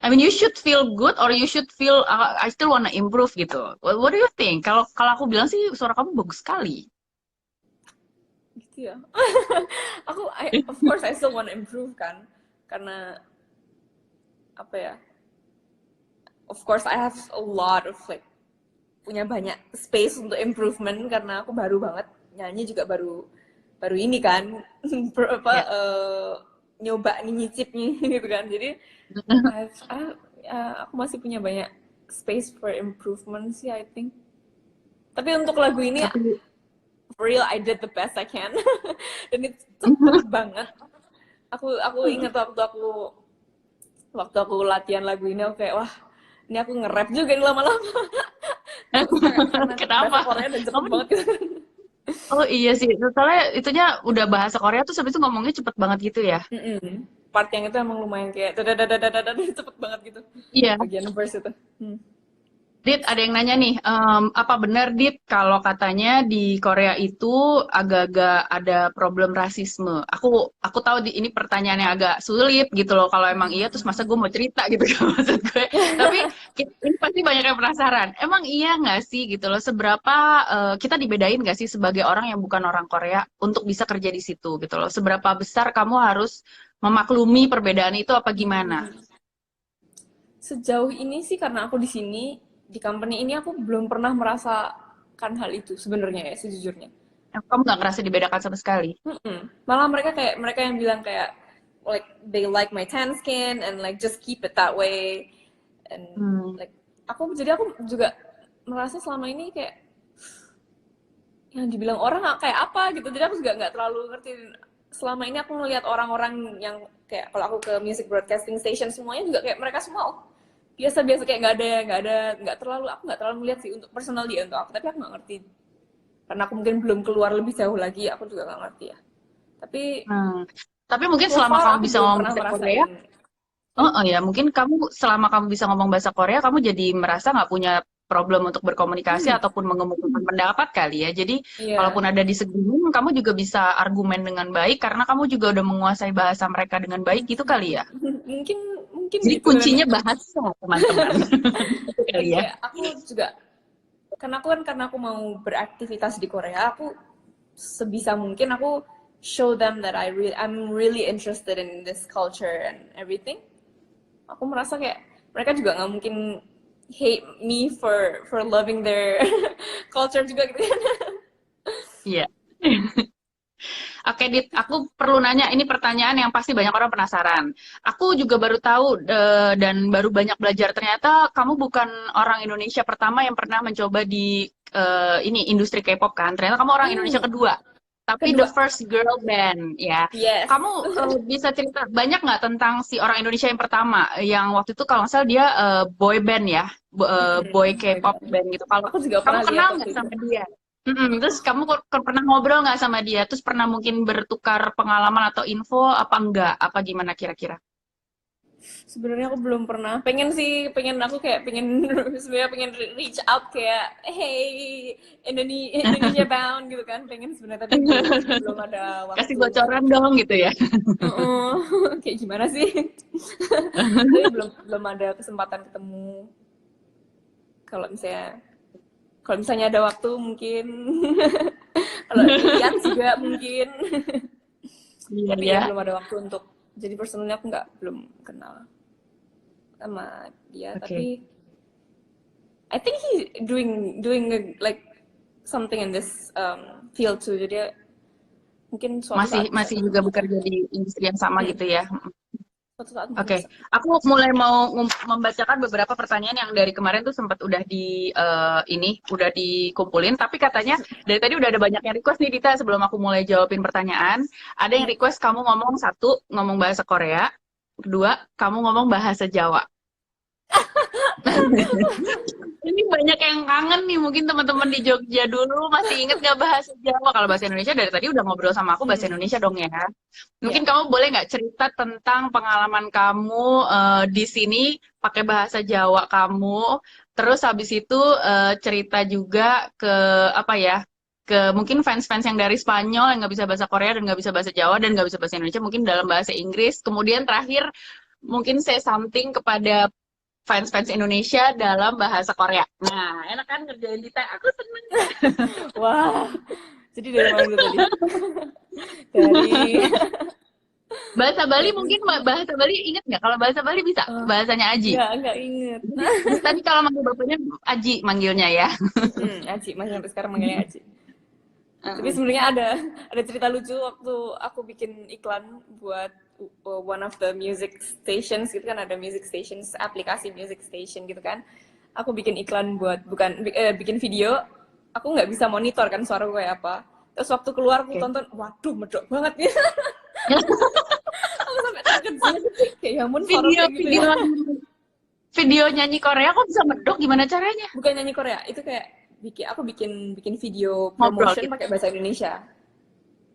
I mean, you should feel good or you should feel I still wanna improve gitu. What do you think? Kalau kalau aku bilang sih suara kamu bagus sekali. Gitu ya. Aku of course I still want to improve kan, karena apa ya, of course I have a lot of like punya banyak space untuk improvement karena aku baru banget nyanyi juga baru baru ini kan apa Ya. nyoba nih nyicip nih gitu kan, jadi aku masih punya banyak space for improvement sih I think, tapi untuk lagu ini Tapi for real I did the best I can. Dan itu cepet banget, aku ingat waktu aku latihan lagu ini aku kayak wah ini aku nge-rap juga nih lama-lama. Terus karena bahasa kenapa? Korea dan cepet Kamu banget gitu. oh iya sih, soalnya itunya udah bahasa Korea tuh habis itu ngomongnya cepet banget gitu ya. Mm-mm. Part yang itu emang lumayan kayak dadadadadadadad cepet banget gitu. Iya. Bagian verse itu. Hmm. Dit, ada yang nanya nih, apa benar Dit kalau katanya di Korea itu agak-agak ada problem rasisme? Aku tahu ini pertanyaan yang agak sulit gitu loh. Kalau emang iya, terus masa gue mau cerita gitu kan maksud gue. Tapi ini pasti banyak yang penasaran. Emang iya nggak sih gitu loh? Seberapa kita dibedain nggak sih sebagai orang yang bukan orang Korea untuk bisa kerja di situ gitu loh? Seberapa besar kamu harus memaklumi perbedaan itu apa gimana? Sejauh ini sih karena aku di sini di company ini aku belum pernah merasakan hal itu sebenarnya ya sejujurnya. Kamu nggak ngerasa dibedakan sama sekali? Malah mereka yang bilang kayak like they like my tan skin and like just keep it that way, and Hmm. like aku juga merasa selama ini kayak yang dibilang orang kayak apa gitu, jadi aku juga nggak terlalu ngerti. Selama ini aku ngelihat orang-orang yang kayak kalau aku ke music broadcasting station semuanya juga kayak mereka semua biasa-biasa kayak nggak terlalu, aku nggak terlalu melihat sih untuk personal dia untuk aku, tapi aku nggak ngerti karena aku mungkin belum keluar lebih jauh lagi, aku juga nggak ngerti ya. Tapi Hmm. Tapi mungkin so selama far kamu aku bisa belum ngomong pernah bahasa Korea, merasain. oh, Sorry? oh ya, mungkin kamu selama kamu bisa ngomong bahasa Korea, kamu jadi merasa nggak punya problem untuk berkomunikasi ataupun mengemukakan pendapat kali ya. Jadi, Iya. kalaupun ada disagreement, kamu juga bisa argumen dengan baik karena kamu juga udah menguasai bahasa mereka dengan baik gitu kali ya. Mungkin mungkin Jadi gitu. Dan kuncinya bahasa, teman-teman. Gitu dan kali ya. kayak aku juga, karena aku mau beraktivitas di Korea, aku sebisa mungkin aku show them that I'm really interested in this culture and everything. Aku merasa kayak mereka juga nggak mungkin hate me for loving their culture juga gitu kan. Iya. Oke, Dit, aku perlu nanya, ini pertanyaan yang pasti banyak orang penasaran. Aku juga baru tahu dan baru banyak belajar, ternyata kamu bukan orang Indonesia pertama yang pernah mencoba di ini industri K-pop kan? Ternyata kamu orang Indonesia Hmm, kedua. Tapi the kedua, first girl band ya. yes. Kamu bisa cerita banyak nggak tentang si orang Indonesia yang pertama, yang waktu itu kalau nggak salah dia boy band ya, boy Boy K-pop band. band gitu. Kalau Aku juga kamu pernah lihat kenal waktu nggak itu. sama dia? Terus kamu pernah ngobrol nggak sama dia? Terus pernah mungkin bertukar pengalaman atau info apa enggak? Apa gimana kira-kira? Sebenarnya aku belum pernah. Pengen sih, pengen aku kayak pengen sebenarnya pengen reach out kayak hey Indonesia bound gitu kan. Pengen sebenarnya tapi belum belum ada Kasih waktu untuk bocoran dong gitu ya. kayak gimana sih? Tapi belum belum ada kesempatan ketemu. Kalau misalnya kalau misalnya ada waktu mungkin kalau dilihat juga mungkin. Iya Tapi ya. ya belum ada waktu untuk jadi personalnya aku nggak belum kenal sama dia Oke. tapi I think he's doing like something in this field too. Jadi mungkin Masih masih juga bekerja di industri yang sama gitu ya. suatu saat mungkin Oke, bisa. aku mulai mau membacakan beberapa pertanyaan yang dari kemarin tuh sempat udah di ini udah dikumpulin, tapi katanya dari tadi udah ada banyak yang request nih Dita sebelum aku mulai jawabin pertanyaan. Ada yang request kamu ngomong satu, ngomong bahasa Korea, kedua, kamu ngomong bahasa Jawa. Ini banyak yang kangen nih, mungkin teman-teman di Jogja dulu masih inget gak bahasa Jawa? Kalau bahasa Indonesia dari tadi udah ngobrol sama aku bahasa Indonesia dong ya. Mungkin Ya. kamu boleh nggak cerita tentang pengalaman kamu di sini pakai bahasa Jawa kamu, terus habis itu cerita juga ke apa ya, ke mungkin fans-fans yang dari Spanyol yang nggak bisa bahasa Korea dan nggak bisa bahasa Jawa dan nggak bisa bahasa Indonesia, mungkin dalam bahasa Inggris. Kemudian terakhir mungkin say something kepada fans-fans Indonesia dalam bahasa Korea. Nah, enak kan ngerjain Dita? Aku seneng. Wah. Jadi dari mana dulu tadi? Dari Bahasa Bali dari mungkin bahasa Bali inget nggak? Kalau bahasa Bali bisa uh, bahasanya Aji. nggak inget. Tadi kalau manggil bapaknya Aji manggilnya ya. Aci masih sampai sekarang manggilnya Aci. Tapi Heeh. sebenarnya ada cerita lucu waktu aku bikin iklan buat one of the music stations gitu kan, ada music stations, aplikasi music station gitu kan. Aku bikin iklan buat bikin video, aku nggak bisa monitor kan suara gue kayak apa. Terus waktu keluar aku Oke. tonton, waduh medok banget nih. Aku sampai terkejut. Kayak ya ampun suara Video kayak gitu ya. video video nyanyi Korea kok bisa medok gimana caranya? Bukan nyanyi Korea, itu kayak aku bikin bikin video Ngobrol promotion gitu. pakai bahasa Indonesia.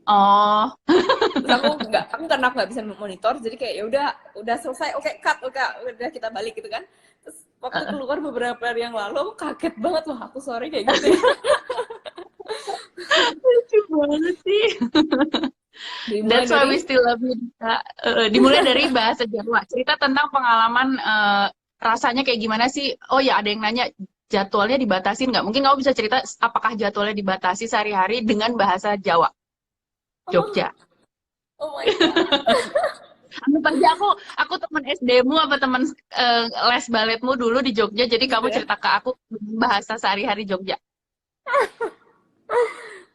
Oh, Terus aku karena aku nggak bisa monitor, jadi kayak ya udah selesai, oke cut, oke udah kita balik gitu kan. Terus waktu keluar beberapa hari yang lalu, aku kaget banget loh, aku sore kayak gitu ya. lucu banget sih. Dimulai That's why dari we still love you. Dita. Dimulai dari bahasa Jawa. Cerita tentang pengalaman rasanya kayak gimana sih? Oh ya, ada yang nanya jadwalnya dibatasin nggak? Mungkin kamu bisa cerita apakah jadwalnya dibatasi sehari-hari dengan bahasa Jawa, oh, Jogja. oh my god. Anggap aja aku teman SD-mu apa teman les baletmu dulu di Jogja, jadi Gitu kamu ya. cerita ke aku bahasa sehari-hari Jogja.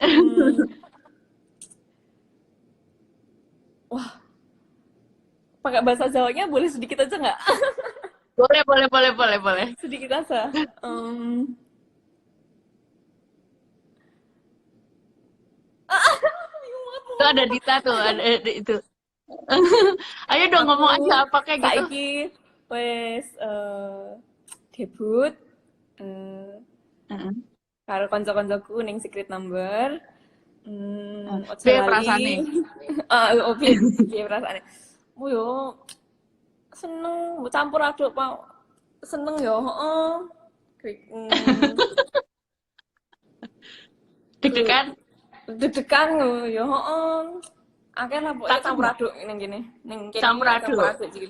Hmm, wah, pakai bahasa Jawanya boleh sedikit aja nggak? Boleh, boleh, boleh, boleh, boleh. Sedikit aja. Bingung banget mau Itu ada ngomong apa. Dita tuh, ada itu. Ayo dong ngomong Aku aja apa kayak gitu. saiki Wes debut Heeh. karo kanca-kancaku ning Secret Number. Ojo Piye lali. perasaane? Piye piye perasaane? Yo seneng, campur aduk Pak. Seneng yo, heeh. Deg-degan? Deg-degan yo, heeh. Akeh lah pokoknya Takut campur nggak? aduk ning kene. Ning kene iki Campur campur aduk. aduk iki.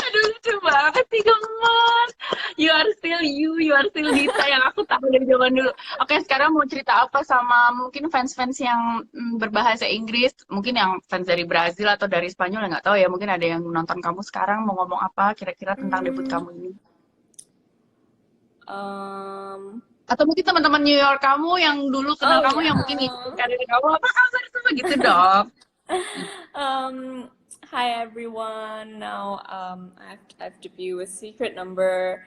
Aduh lucu banget sih gemes. You are still Dita yang aku tahu dari zaman dulu. Oke, sekarang mau cerita apa sama mungkin fans-fans yang berbahasa Inggris, mungkin yang fans dari Brazil atau dari Spanyol, ya nggak tahu ya. Mungkin ada yang nonton kamu sekarang mau ngomong apa kira-kira tentang debut Hmm, kamu ini. um, Atau mungkin teman-teman New York kamu yang dulu kenal oh kamu ya. yang mungkin ngikutin karir kamu apa kabar semua gitu dong. Um, Hi everyone. Now I've debuted with Secret Number,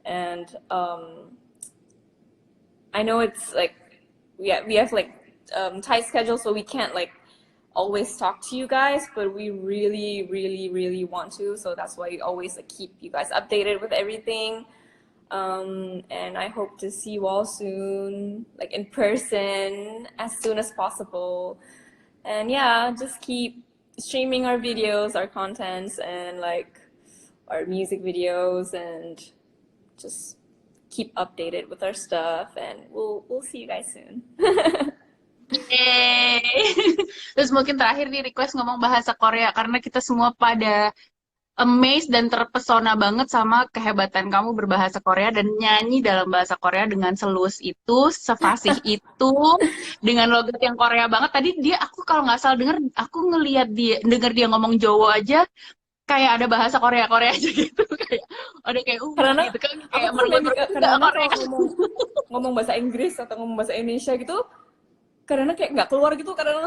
and I know it's like we have like tight schedule, so we can't like always talk to you guys, but we really, really, really want to. So that's why we always like keep you guys updated with everything. And I hope to see you all soon, like in person, as soon as possible. And yeah, just keep streaming our videos, our contents, and like our music videos, and just keep updated with our stuff. And we'll see you guys soon. Yeay. Terus mungkin terakhir nih request ngomong bahasa Korea karena kita semua pada amazed dan terpesona banget sama kehebatan kamu berbahasa Korea dan nyanyi dalam bahasa Korea dengan selus itu, sefasih itu, dengan logat yang Korea banget. Tadi dia aku kalau nggak salah denger, aku ngelihat denger dia ngomong Jawa aja kayak ada bahasa Korea-Korea aja gitu kayak ada kayak Karena gitu kan aku kayak tuh lebih mergo-mergo nggak karena Korea. kalau ngomong bahasa Inggris atau ngomong bahasa Indonesia gitu, karena kayak nggak keluar gitu, karena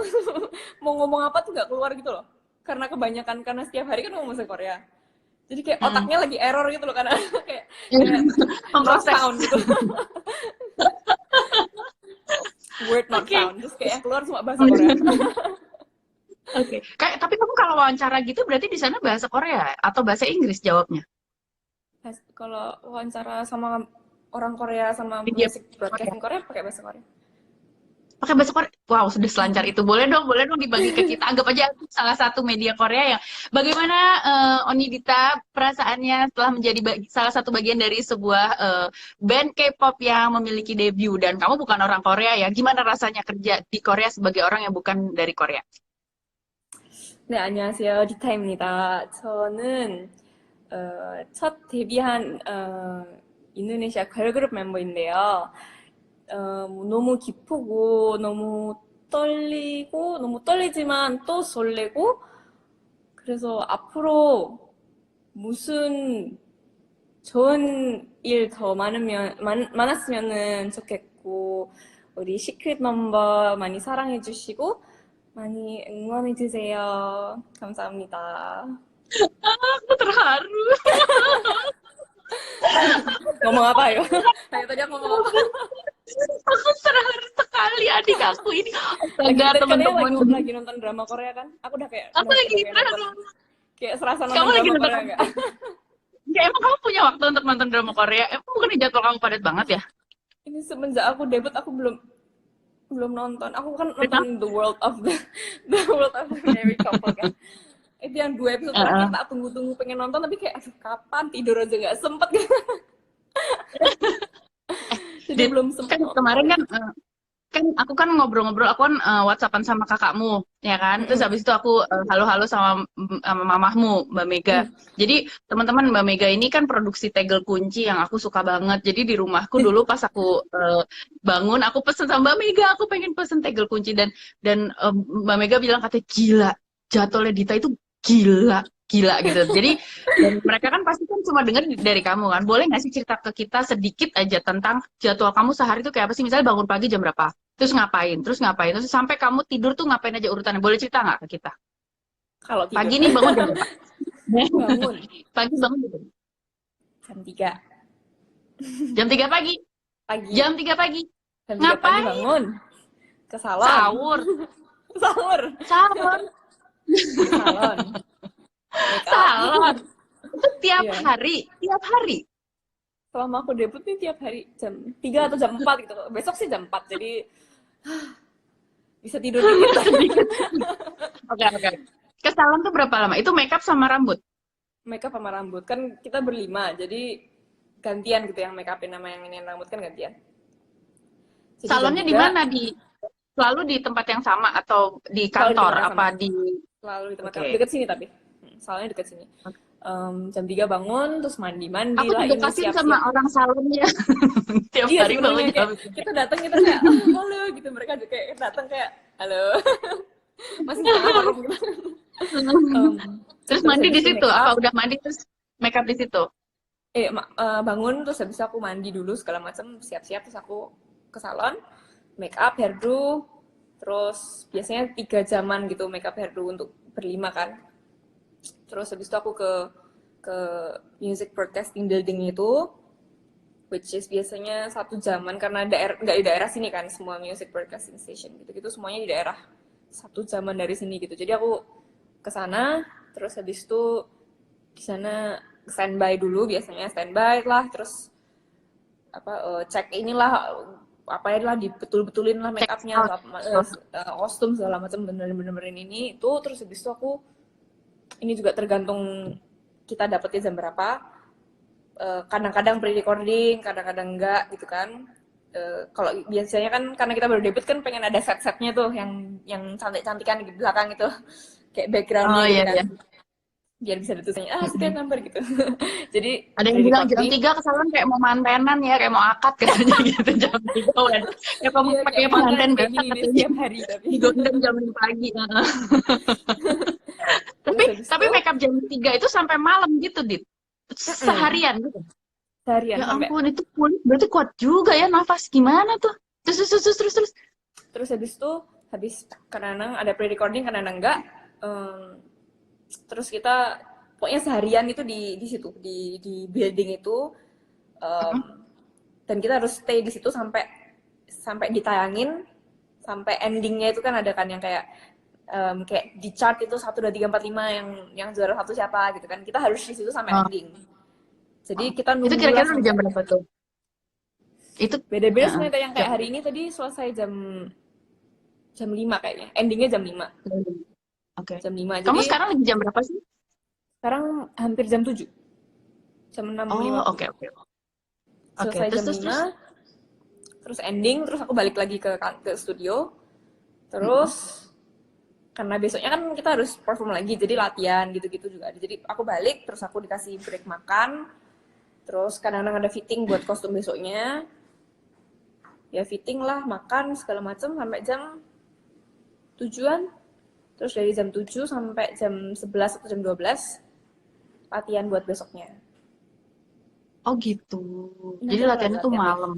mau ngomong apa tuh nggak keluar gitu loh. Karena kebanyakan, karena setiap hari kan ngomong bahasa Korea. Jadi kayak otaknya lagi error gitu loh, karena kayak not Memproses. found gitu. Word not Oke. found. Terus kayak yang keluar cuma bahasa Korea. Oke. Kayak tapi kamu kalau wawancara gitu berarti di sana bahasa Korea atau bahasa Inggris jawabnya? Kalau wawancara sama orang Korea sama Media music Korea. broadcasting Korea pakai bahasa Korea. Pakai bahasa Korea. Wow, sudah selancar itu. Boleh dong dibagi ke kita. Anggap aja aku salah satu media Korea yang bagaimana Onidita perasaannya setelah menjadi salah satu bagian dari sebuah band K-pop yang memiliki debut dan kamu bukan orang Korea ya. Gimana rasanya kerja di Korea sebagai orang yang bukan dari Korea? 네, 안녕하세요. 디타입니다. 저는 첫 데뷔한 인도네시아 걸그룹 멤버인데요. 너무 기쁘고 너무 떨리고 너무 떨리지만 또 설레고 그래서 앞으로 무슨 좋은 일 더 많았으면 좋겠고 우리 시크릿 넘버 많이 사랑해 주시고 많이 응원해 주세요. 감사합니다. Aku terharu. ngomong apa ayo? Ayo tadi aku ngomong apa? Aku terharu sekali adik aku ini. Astaga, teman-teman. Lagi nonton drama Korea kan? Aku udah kayak Aku lagi nonton, kayak serasa nonton Kamu lagi drama nonton Korea enggak? Ya, emang kamu punya waktu untuk nonton drama Korea? Emang bukan jadwal kamu padat banget ya? Ini semenjak aku debut aku belum nonton. Aku kan nonton The World of the Married Couple kan. Itu yang 2 episode terakhir tak tunggu-tunggu pengen nonton tapi kayak aduh kapan tidur aja nggak sempet. Jadi belum sempet. Kan kemarin kan aku kan ngobrol-ngobrol, aku kan WhatsAppan sama kakakmu, ya kan? Terus habis itu aku halo-halo sama mamahmu, Mbak Mega. Jadi teman-teman Mbak Mega ini kan produksi tegel kunci yang aku suka banget. Jadi di rumahku dulu pas aku bangun, aku pesen sama Mbak Mega, aku pengen pesen tegel kunci dan Mbak Mega bilang katanya gila, jadwalnya Dita itu gila gitu. Jadi dan mereka kan pasti kan cuma denger dari kamu kan. Boleh nggak sih cerita ke kita sedikit aja tentang jadwal kamu sehari itu kayak apa sih? Misalnya bangun pagi jam berapa? Terus ngapain? Terus sampai kamu tidur tuh ngapain aja urutannya? Boleh cerita nggak ke kita? Kalau tidur. Pagi nih bangun jam berapa? Bangun Pagi bangun jam berapa? jam 3. Jam 3 pagi. Jam 3 pagi. Jam 3 pagi Ngapain? bangun. Ke salon. Sahur. Sahur. Sahur. Ke salon. make up. Salon. Itu tiap Iya. hari, tiap hari. Selama aku debut nih tiap hari jam 3 atau jam 4 gitu. Besok sih jam 4, jadi bisa tidur dikit lagi. Dikit. Oke, oke. Ke salon tuh berapa lama? Itu makeup sama rambut. Make up sama rambut. Kan kita berlima, jadi gantian gitu yang make upin sama yang ini rambut kan gantian. Jadi jam Salonnya di 3 mana? Selalu di tempat yang sama atau di selalu di kantor? tempat yang sama. Apa di? Selalu di tempat Oke. deket sini tapi. Soalnya deket sini. Jam 3 bangun, terus mandi-mandi Aku lah, juga ini kasihan sama siap-siap. orang salonnya. Tiap Iya hari bawa sebenarnya kayak jam. kita datang kita kayak halo gitu, mereka juga kayak datang kayak halo. Masih setengah malam gitu. Terus Terus mandi habis di itu situ? make Apa up, udah mandi terus makeup di situ? bangun terus habis itu aku mandi dulu segala macam, siap-siap terus aku ke salon, make up, hairdo, terus biasanya 3 jaman gitu make up hairdo untuk berlima kan. Terus habis itu aku ke music broadcasting building itu, which is biasanya 1 jaman karena nggak di daerah sini kan, semua music broadcasting station gitu-gitu semuanya di daerah, 1 jaman dari sini gitu. Jadi aku ke sana, terus habis itu di sana standby dulu, biasanya standby lah, terus cek inilah apa ya lah, dibetul-betulin lah make Check upnya out. atau kostum segala macam, bener-benerin ini itu. Terus habis itu aku ini juga tergantung kita dapetnya jam berapa. Kadang-kadang pre-recording, kadang-kadang enggak gitu kan. Kalau biasanya kan karena kita baru debut kan pengen ada set-setnya tuh yang cantik-cantikan di belakang itu, kayak Oh backgroundnya gitu iya kan, iya. biar bisa ditulisnya sekian Mm-mm. number gitu. Jadi Ada yang bilang jam pre-recording. 3 ke salon kayak mau mantenan ya, kayak mau akad katanya gitu jam 3 udah. Kayak Iya pakai kayak pengantin pengantin kayak biasa gini nih katanya. setiap hari tapi. Digondeng jam 5 pagi. Heeh. Terus Tapi habis tapi itu makeup jam 3 itu sampai malam gitu, Dit. Seharian gitu. seharian Ya sampai. ampun, itu kulit berarti kuat juga ya, nafas gimana tuh? Terus. Terus habis itu habis kadang-kadang ada pre-recording, kadang-kadang enggak. Em, Terus kita pokoknya seharian itu di situ di building itu. em, dan kita harus stay di situ sampai sampai ditayangin, sampai endingnya itu kan ada kan yang kayak di chart itu 1, 2, 3, 4, 5 yang juara satu siapa gitu kan, kita harus di situ sampai Oh, ending. Jadi oh. kita Itu nunggulah kira-kira udah jam sampai berapa tuh? Itu beda-beda heeh, sebenarnya. Yang jam kayak hari ini tadi selesai jam jam 5 kayaknya, endingnya jam 5. Oke. Jam 5, Kamu jadi sekarang lagi jam berapa sih? sekarang hampir jam 7, jam Oh, 6.50. oke oke. Oke, Selesai terus jam terus terus. 5, terus ending, terus aku balik lagi ke studio. Mm-mm. Terus karena besoknya kan kita harus perform lagi, jadi latihan gitu-gitu juga ada. Jadi aku balik, terus aku dikasih break makan, terus kadang-kadang ada fitting buat kostum besoknya. Ya fitting lah, makan segala macam sampai jam 7-an. Terus dari jam 7 sampai jam 11 atau jam 12 latihan buat besoknya. Oh gitu. Jadi Nanti aku latihannya tuh latihan deh. malam.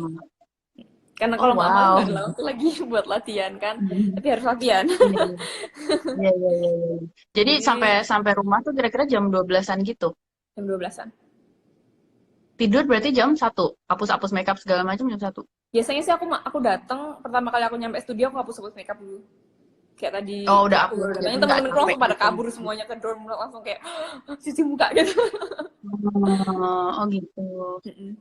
Karena Oh kalau nggak malam wow. nggak ada waktu lagi buat latihan kan. Mm. Tapi harus latihan. Iya, iya, iya, iya, iya. Jadi sampai Jadi sampai rumah tuh kira-kira jam 12-an gitu. jam 12-an. Tidur berarti jam 1. Hapus-hapus makeup segala macam jam 1. Biasanya sih aku datang pertama kali aku nyampe studio, aku hapus-hapus makeup dulu. Kayak tadi Oh, udah kayak aku baru hapus, jadi datangin, nggak teman-temanku capek langsung pada gitu. kabur semuanya ke dorm, langsung kayak cuci muka gitu. Oh gitu.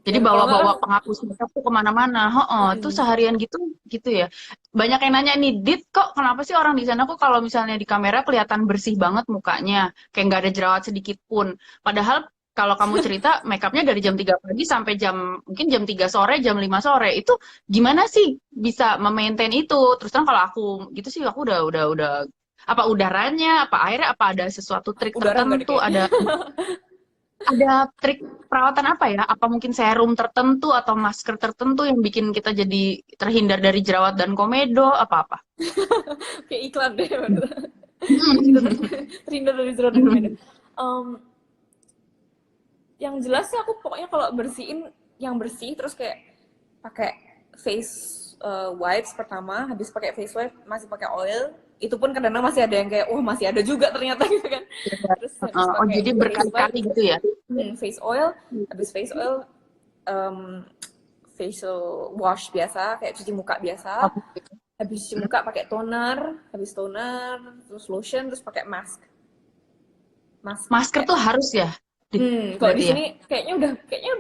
Jadi Kalau nggak kan bawa-bawa penghapus makeup tuh kemana-mana. Oh, tuh seharian gitu gitu ya. Banyak yang nanya nih, Dit, kok kenapa sih orang di sana kok kalau misalnya di kamera kelihatan bersih banget mukanya, kayak nggak ada jerawat sedikit pun. Padahal kalau kamu cerita makeupnya dari jam 3 pagi sampai mungkin jam 3 sore, jam 5 sore. Itu gimana sih bisa memaintain itu? Terus terang kalau aku gitu sih aku udah apa udaranya, apa airnya, apa ada sesuatu trik udara nggak deh tertentu, kayaknya. ada trik perawatan apa ya? Apa mungkin serum tertentu atau masker tertentu yang bikin kita jadi terhindar dari jerawat dan komedo? Apa-apa? Kayak iklan deh. Biar kita terhindar dari zero dan komedo. Um, yang jelas sih aku pokoknya kalau bersihin yang bersih, terus kayak pakai face wipes pertama, habis pakai face wipe masih pakai oil, itu pun kadang-kadang masih ada yang kayak masih ada juga ternyata gitu kan. Terus habis Oh, pakai jadi face wipe, berkali-kali gitu ya? face oil, habis face oil um, facial wash biasa kayak cuci muka biasa, Apa gitu? habis cuci muka pakai toner, habis toner terus lotion, terus pakai mask. masker Masker kayak tuh harus ya, kalau di berarti ya. sini kayaknya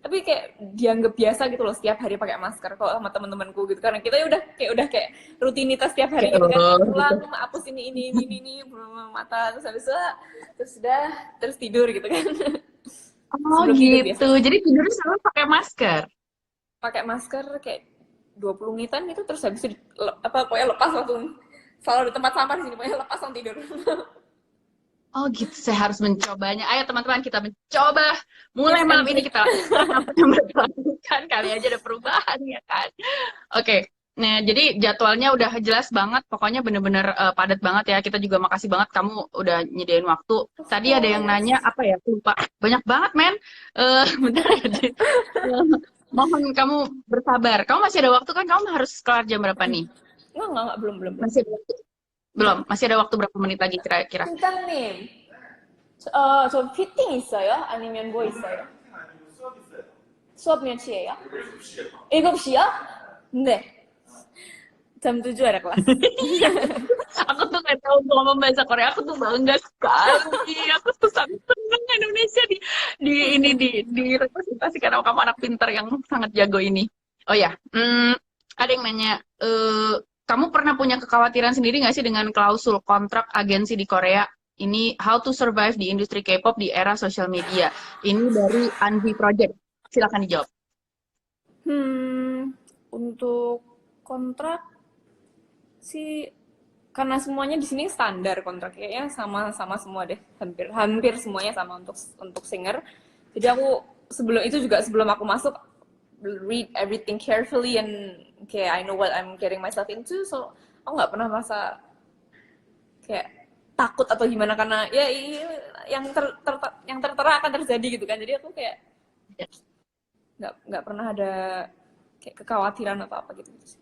tapi kayak dianggap biasa gitu loh setiap hari pakai masker kalau sama teman-temanku gitu karena kita udah kayak rutinitas setiap hari Kayak gitu kan gitu. pulang hapus ini belum mata terus habis itu terus sudah terus tidur gitu kan Oh sebelum tidur gitu. biasanya Jadi tidurnya selalu pakai masker. pakai masker kayak 20 menitan gitu terus habis itu apa pokoknya lepas langsung selalu di tempat sampah di sini pokoknya lepas langsung tidur. Oh gitu, saya harus mencobanya. Ayo teman-teman kita mencoba. Mulai Tips malam and ini trick. kita lakukan apa yang mereka lakukan. Kali aja ada perubahan ya kan. Oke. Nah, jadi jadwalnya udah jelas banget. Pokoknya bener-bener padat banget ya. Kita juga makasih banget kamu udah nyediain waktu. Of Tadi ada yang nanya course. apa ya? Aku lupa. Banyak banget, men. Bentar ya, Dit. Mohon kamu bersabar. Kamu masih ada waktu kan? Kamu harus kelar jam berapa nih? Enggak, belum. Masih ada waktu? Belum. Enggak. Masih ada waktu berapa menit lagi kira-kira? 팀장님, 저 피팅 있어요? 아니면 뭐 있어요? 수업 몇 시에요? 7시요? 네. jam 7 ada kelas. Aku tuh nggak tahu untuk ngomong bahasa Korea, aku tuh bangga sekali. Aku tuh sangat senang Indonesia direpresentasikan sama kamu anak pintar yang sangat jago ini. Oh ya, ada yang nanya, kamu pernah punya kekhawatiran sendiri nggak sih dengan klausul kontrak agensi di Korea? Ini how to survive di industri K-pop di era sosial media. Ini dari Anvi Project. Silakan dijawab. Untuk kontrak sih karena semuanya di sini standar kontrak kayaknya sama semua deh hampir semuanya sama untuk singer jadi aku sebelum aku masuk read everything carefully and kayak I know what I'm getting myself into so aku nggak pernah merasa kayak takut atau gimana karena ya yang tertera akan terjadi gitu kan jadi aku kayak nggak pernah ada kayak kekhawatiran atau apa gitu sih.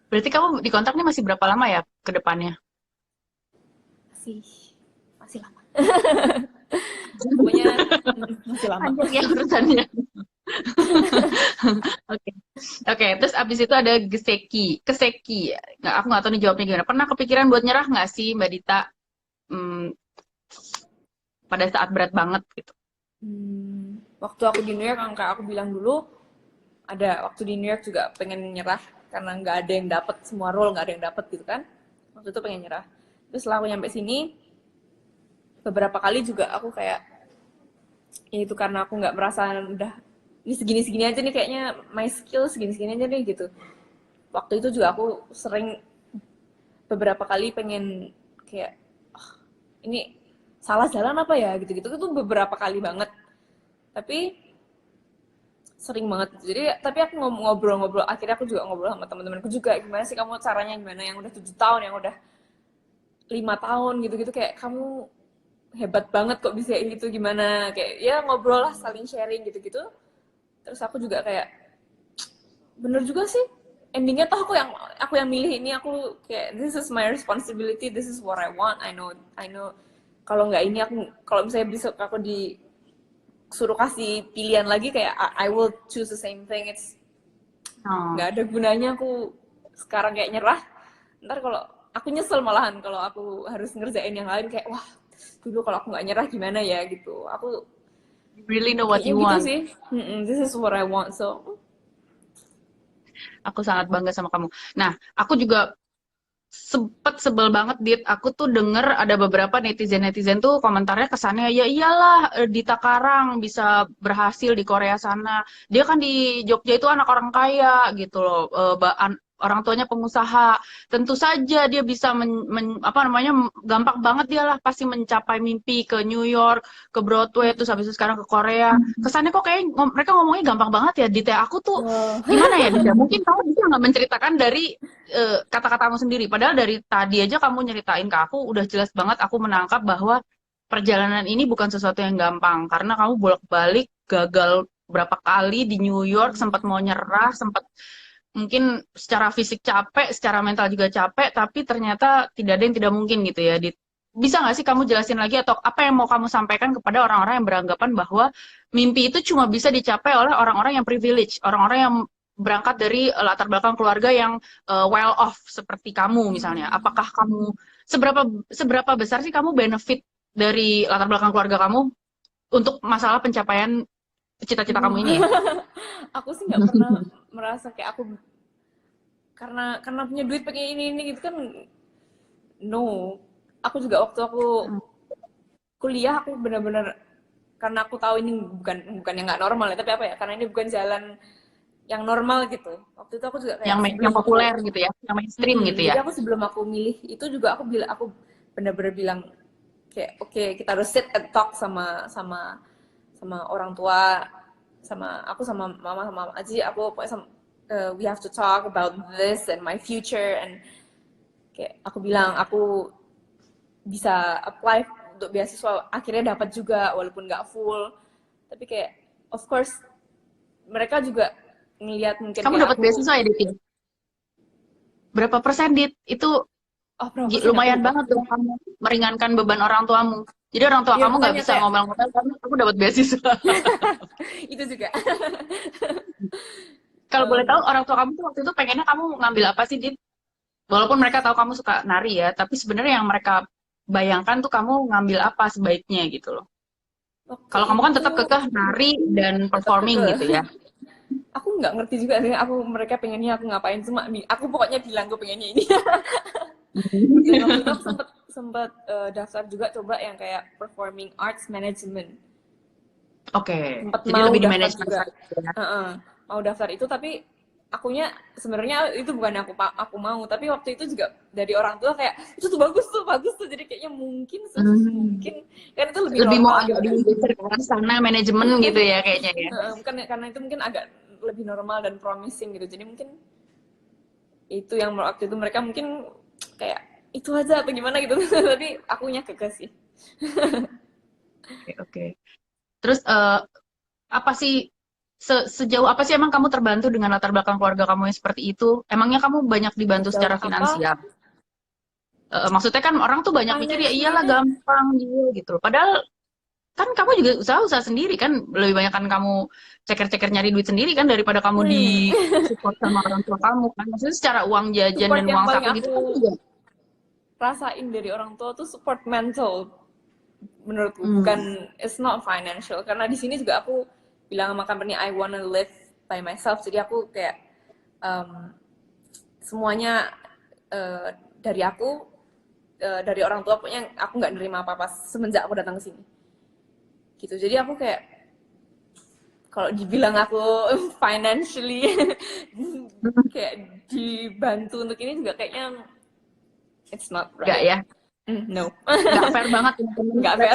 Berarti kamu di kontraknya masih berapa lama ya ke depannya? masih masih lama pokoknya masih lama. Panjang ya urusannya. Oke, oke. Terus abis itu ada keseki. Nggak, aku nggak tahu nih jawabnya gimana. Pernah kepikiran buat nyerah nggak sih, Mbak Dita? Hmm, pada saat berat banget gitu. Waktu aku di New York, kayak aku bilang dulu, ada waktu di New York juga pengen nyerah karena nggak ada yang dapat semua role nggak ada yang dapat gitu kan. Waktu itu pengen nyerah. Terus setelah aku nyampe sini, beberapa kali juga aku kayak ya itu karena aku nggak merasa udah ini segini-segini aja nih kayaknya my skill segini-segini aja nih gitu. Waktu itu juga aku sering beberapa kali pengen kayak oh, ini salah jalan apa ya gitu-gitu itu beberapa kali banget. Tapi sering banget jadi tapi aku ngobrol-ngobrol akhirnya aku juga ngobrol sama teman-temanku juga gimana sih kamu caranya gimana yang udah 7 tahun yang udah 5 tahun gitu-gitu kayak kamu hebat banget kok bisa ini tuh gimana kayak ya ngobrol lah saling sharing gitu-gitu terus aku juga kayak bener juga sih endingnya tuh aku yang milih ini aku kayak this is my responsibility this is what I want I know kalau nggak ini aku kalau misalnya bisa aku disuruh kasih pilihan lagi kayak I will choose the same thing it's Oh. nggak ada gunanya aku sekarang kayak nyerah ntar kalau aku nyesel malahan kalau aku harus ngerjain yang lain kayak wah dulu kalau aku nggak nyerah gimana ya gitu aku You really know what kayaknya you gitu want. sih this is what I want so Aku sangat bangga sama kamu. Nah, aku juga sempet sebel banget, Dit. Aku tuh denger ada beberapa netizen-netizen tuh komentarnya kesannya, ya iyalah Dita Karang bisa berhasil di Korea sana. Dia kan di Jogja itu anak orang kaya gitu loh. Orang tuanya pengusaha. Tentu saja dia bisa apa namanya gampang banget dia lah pasti mencapai mimpi ke New York, ke Broadway, terus habis itu sekarang ke Korea. Kesannya kok kayak mereka ngomongnya gampang banget ya, Dita. Aku tuh oh. gimana ya, Dita? Mungkin kamu bisa nggak menceritakan dari kata-katamu sendiri. Padahal dari tadi aja kamu nyeritain ke aku, udah jelas banget aku menangkap bahwa perjalanan ini bukan sesuatu yang gampang. Karena kamu bolak-balik gagal berapa kali di New York, sempat mau nyerah, sempat mungkin secara fisik capek, secara mental juga capek, tapi ternyata tidak ada yang tidak mungkin gitu ya. Bisa nggak sih kamu jelasin lagi atau apa yang mau kamu sampaikan kepada orang-orang yang beranggapan bahwa mimpi itu cuma bisa dicapai oleh orang-orang yang privilege, orang-orang yang berangkat dari latar belakang keluarga yang well off seperti kamu misalnya. Apakah kamu seberapa seberapa besar sih kamu benefit dari latar belakang keluarga kamu untuk masalah pencapaian cita-cita kamu ini ya? Aku sih nggak pernah merasa kayak aku karena punya duit pengen ini gitu kan, no. Aku juga waktu aku kuliah aku benar-benar, karena aku tahu ini bukan yang nggak normal ya, tapi apa ya, karena ini bukan jalan yang normal gitu. Waktu itu aku juga kayak Yang sebelum populer aku gitu ya, yang mainstream gitu ya. jadi aku sebelum aku milih itu juga aku benar-benar bilang kayak oke, kita harus sit and talk sama sama sama orang tua, sama aku sama mama Aji, aku pokoknya we have to talk about this and my future, and kayak aku bilang aku bisa apply untuk beasiswa, akhirnya dapat juga walaupun nggak full, tapi kayak of course mereka juga ngelihat mungkin Kamu kayak dapat aku beasiswa ya, Dit? Berapa persen, Dit? Itu berapa persen aku lumayan lupa. banget tuh kamu meringankan beban orang tuamu. Jadi orang tua Iya kamu nggak makanya bisa kayak ngomel-ngomel karena aku dapat beasiswa. itu juga. Kalau boleh tahu, um, orang tua kamu tuh waktu itu pengennya kamu ngambil apa sih, Dit? Walaupun mereka tahu kamu suka nari ya, tapi sebenarnya yang mereka bayangkan tuh kamu ngambil apa sebaiknya gitu loh. Waktu Kalau kamu kan itu tetap kekeh nari dan tetap performing keke. gitu ya. Aku nggak ngerti juga sih, mereka pengennya aku ngapain, cuma aku pokoknya bilang gue pengennya ini. Dan waktu itu aku sempat daftar juga coba yang kayak performing arts management, Oke, sempat jadi mau lebih di daftar manajemen juga. side ya. Mau daftar itu, tapi akunya sebenarnya itu bukan aku mau, tapi waktu itu juga dari orang tua kayak itu tuh bagus tuh, jadi kayaknya mungkin Hmm. mungkin kan itu lebih Lebih mau normal agak gitu kan. digeser ke sana manajemen gitu ya kayaknya ya. Bukan karena itu mungkin agak lebih normal dan promising gitu, jadi mungkin itu yang waktu itu mereka mungkin kayak itu aja atau gimana gitu. Tapi akunya kekeh sih. Oke, oke. Terus apa sih sejauh apa sih emang kamu terbantu dengan latar belakang keluarga kamu yang seperti itu? Emangnya kamu banyak dibantu Sejauh secara apa finansial? Maksudnya kan orang tuh banyak mikir ya iyalah financially-nya? gampang gitu loh. Padahal kan kamu juga usaha-usaha sendiri kan, lebih banyak kan kamu ceker-ceker nyari duit sendiri kan daripada kamu di support sama orang tua kamu kan. Maksudnya secara uang jajan Support dan yang uang paling saku gitu kan aku juga. rasain dari orang tua tuh support mental menurutku, Hmm. bukan, it's not financial, karena di sini juga aku bilang sama company I wanna live by myself, jadi aku kayak um, semuanya uh, dari aku, dari orang tua, pokoknya aku nggak nerima apa-apa semenjak aku datang ke sini gitu. Jadi aku kayak kalau dibilang aku financially kayak dibantu untuk ini juga kayaknya it's not Enggak right. ya. No. Nggak fair banget teman-teman. Nggak fair.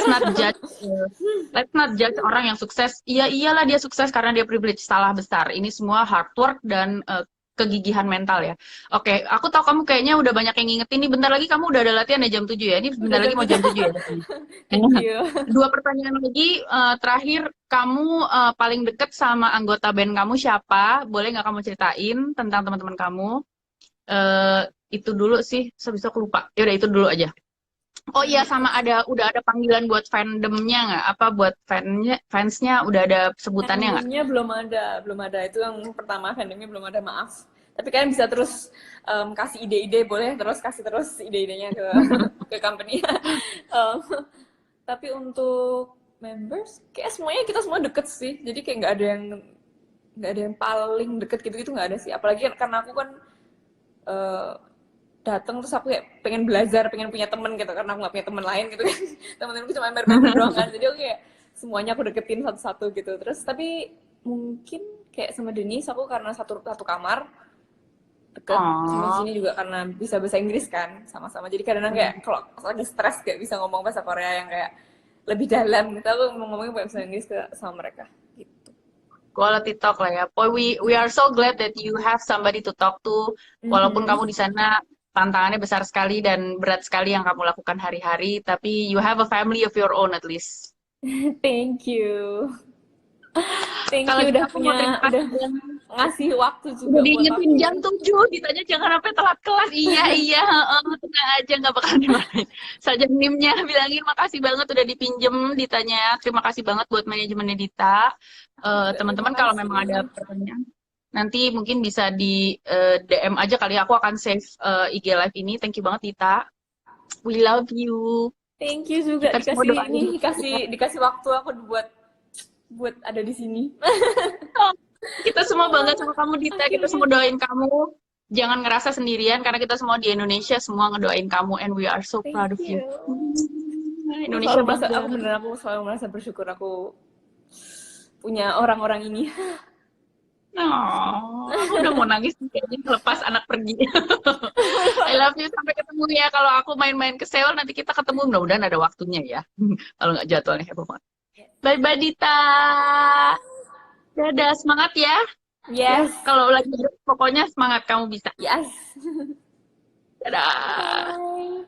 Let's not judge orang yang sukses. Iya iyalah dia sukses karena dia privilege. Salah besar. Ini semua hard work dan kegigihan mental ya. Oke, aku tahu kamu kayaknya udah banyak yang ngingetin nih. Bentar lagi kamu udah ada latihan ya jam 7 ya. Ini Udah bentar lagi jam mau 7. jam 7 ya. Thank you. Dua pertanyaan lagi. Terakhir, kamu paling deket sama anggota band kamu siapa? Boleh nggak kamu ceritain tentang teman-teman kamu? Eh, itu dulu sih. Sebisa aku lupa. Ya udah itu dulu aja. Oh Paling iya, deket. sama udah ada panggilan buat fandomnya nggak? Apa buat fansnya udah ada sebutannya nggak? Fandomnya belum ada. Itu yang pertama, fandomnya belum ada, maaf. Tapi kalian bisa terus kasih ide-ide, boleh kasih terus ide-idenya ke ke company. Em, tapi untuk members, kayak semuanya kita semua deket sih. Jadi kayak nggak ada yang paling deket gitu-gitu, nggak ada sih. Apalagi karena aku kan eh, datang terus aku kayak pengen belajar, pengen punya temen gitu, karena aku nggak punya temen lain gitu kan. Temen-temenku cuma member-member doang kan, jadi aku kayak semuanya aku deketin satu-satu gitu. Terus tapi mungkin kayak sama Denise aku karena satu satu kamar deket, sama Oh, Gini juga karena bisa bahasa Inggris kan sama-sama, jadi kadang-kadang kayak kalau lagi stres kayak bisa ngomong bahasa Korea yang kayak lebih dalam gitu, aku ngomongnya bahasa Inggris sama mereka gitu. quality talk lah ya. Boy, we are so glad that you have somebody to talk to. Walaupun kamu di sana tantangannya besar sekali dan berat sekali yang kamu lakukan hari-hari, tapi you have a family of your own at least. Thank you. Thank Kalau you gitu udah aku mau terima udah kasih banget. ngasih waktu Udah juga buat diingetin jam aku. 7, ditanya jangan sampai telat kelas. Iya, iya, heeh, tenang aja, nggak bakal dimarahin. Saja NIM-nya bilangin makasih banget udah dipinjem, ditanya. Terima kasih banget buat manajemennya Dita. Aku juga terima Teman-teman kalau memang ada kasih. pertanyaan, nanti mungkin bisa di DM aja kali ya. Aku akan save IG Live ini. Thank you banget Dita. We love you. Thank you juga Kita semua dikasih doain. dikasih waktu aku buat ada di sini. Kita semua bangga sama kamu, Dita. Kita Akhirnya. semua doain kamu. Jangan ngerasa sendirian, karena kita semua di Indonesia semua ngedoain kamu. And we are so proud Thank of you. you. Indonesia Aku bangga. selalu merasa bersyukur aku punya orang-orang ini. Oh, aku udah mau nangis nih kayaknya lepas anak pergi. I love you, sampai ketemu ya. Kalau aku main-main ke Seoul, nanti kita ketemu. Mudah-mudahan ada waktunya ya. Kalau nggak jadwalnya heboh banget. Bye-bye, Dita. Dadah, semangat ya. Ya, Yes. kalau lagi pokoknya semangat, kamu bisa. Yes. Dadah. Bye.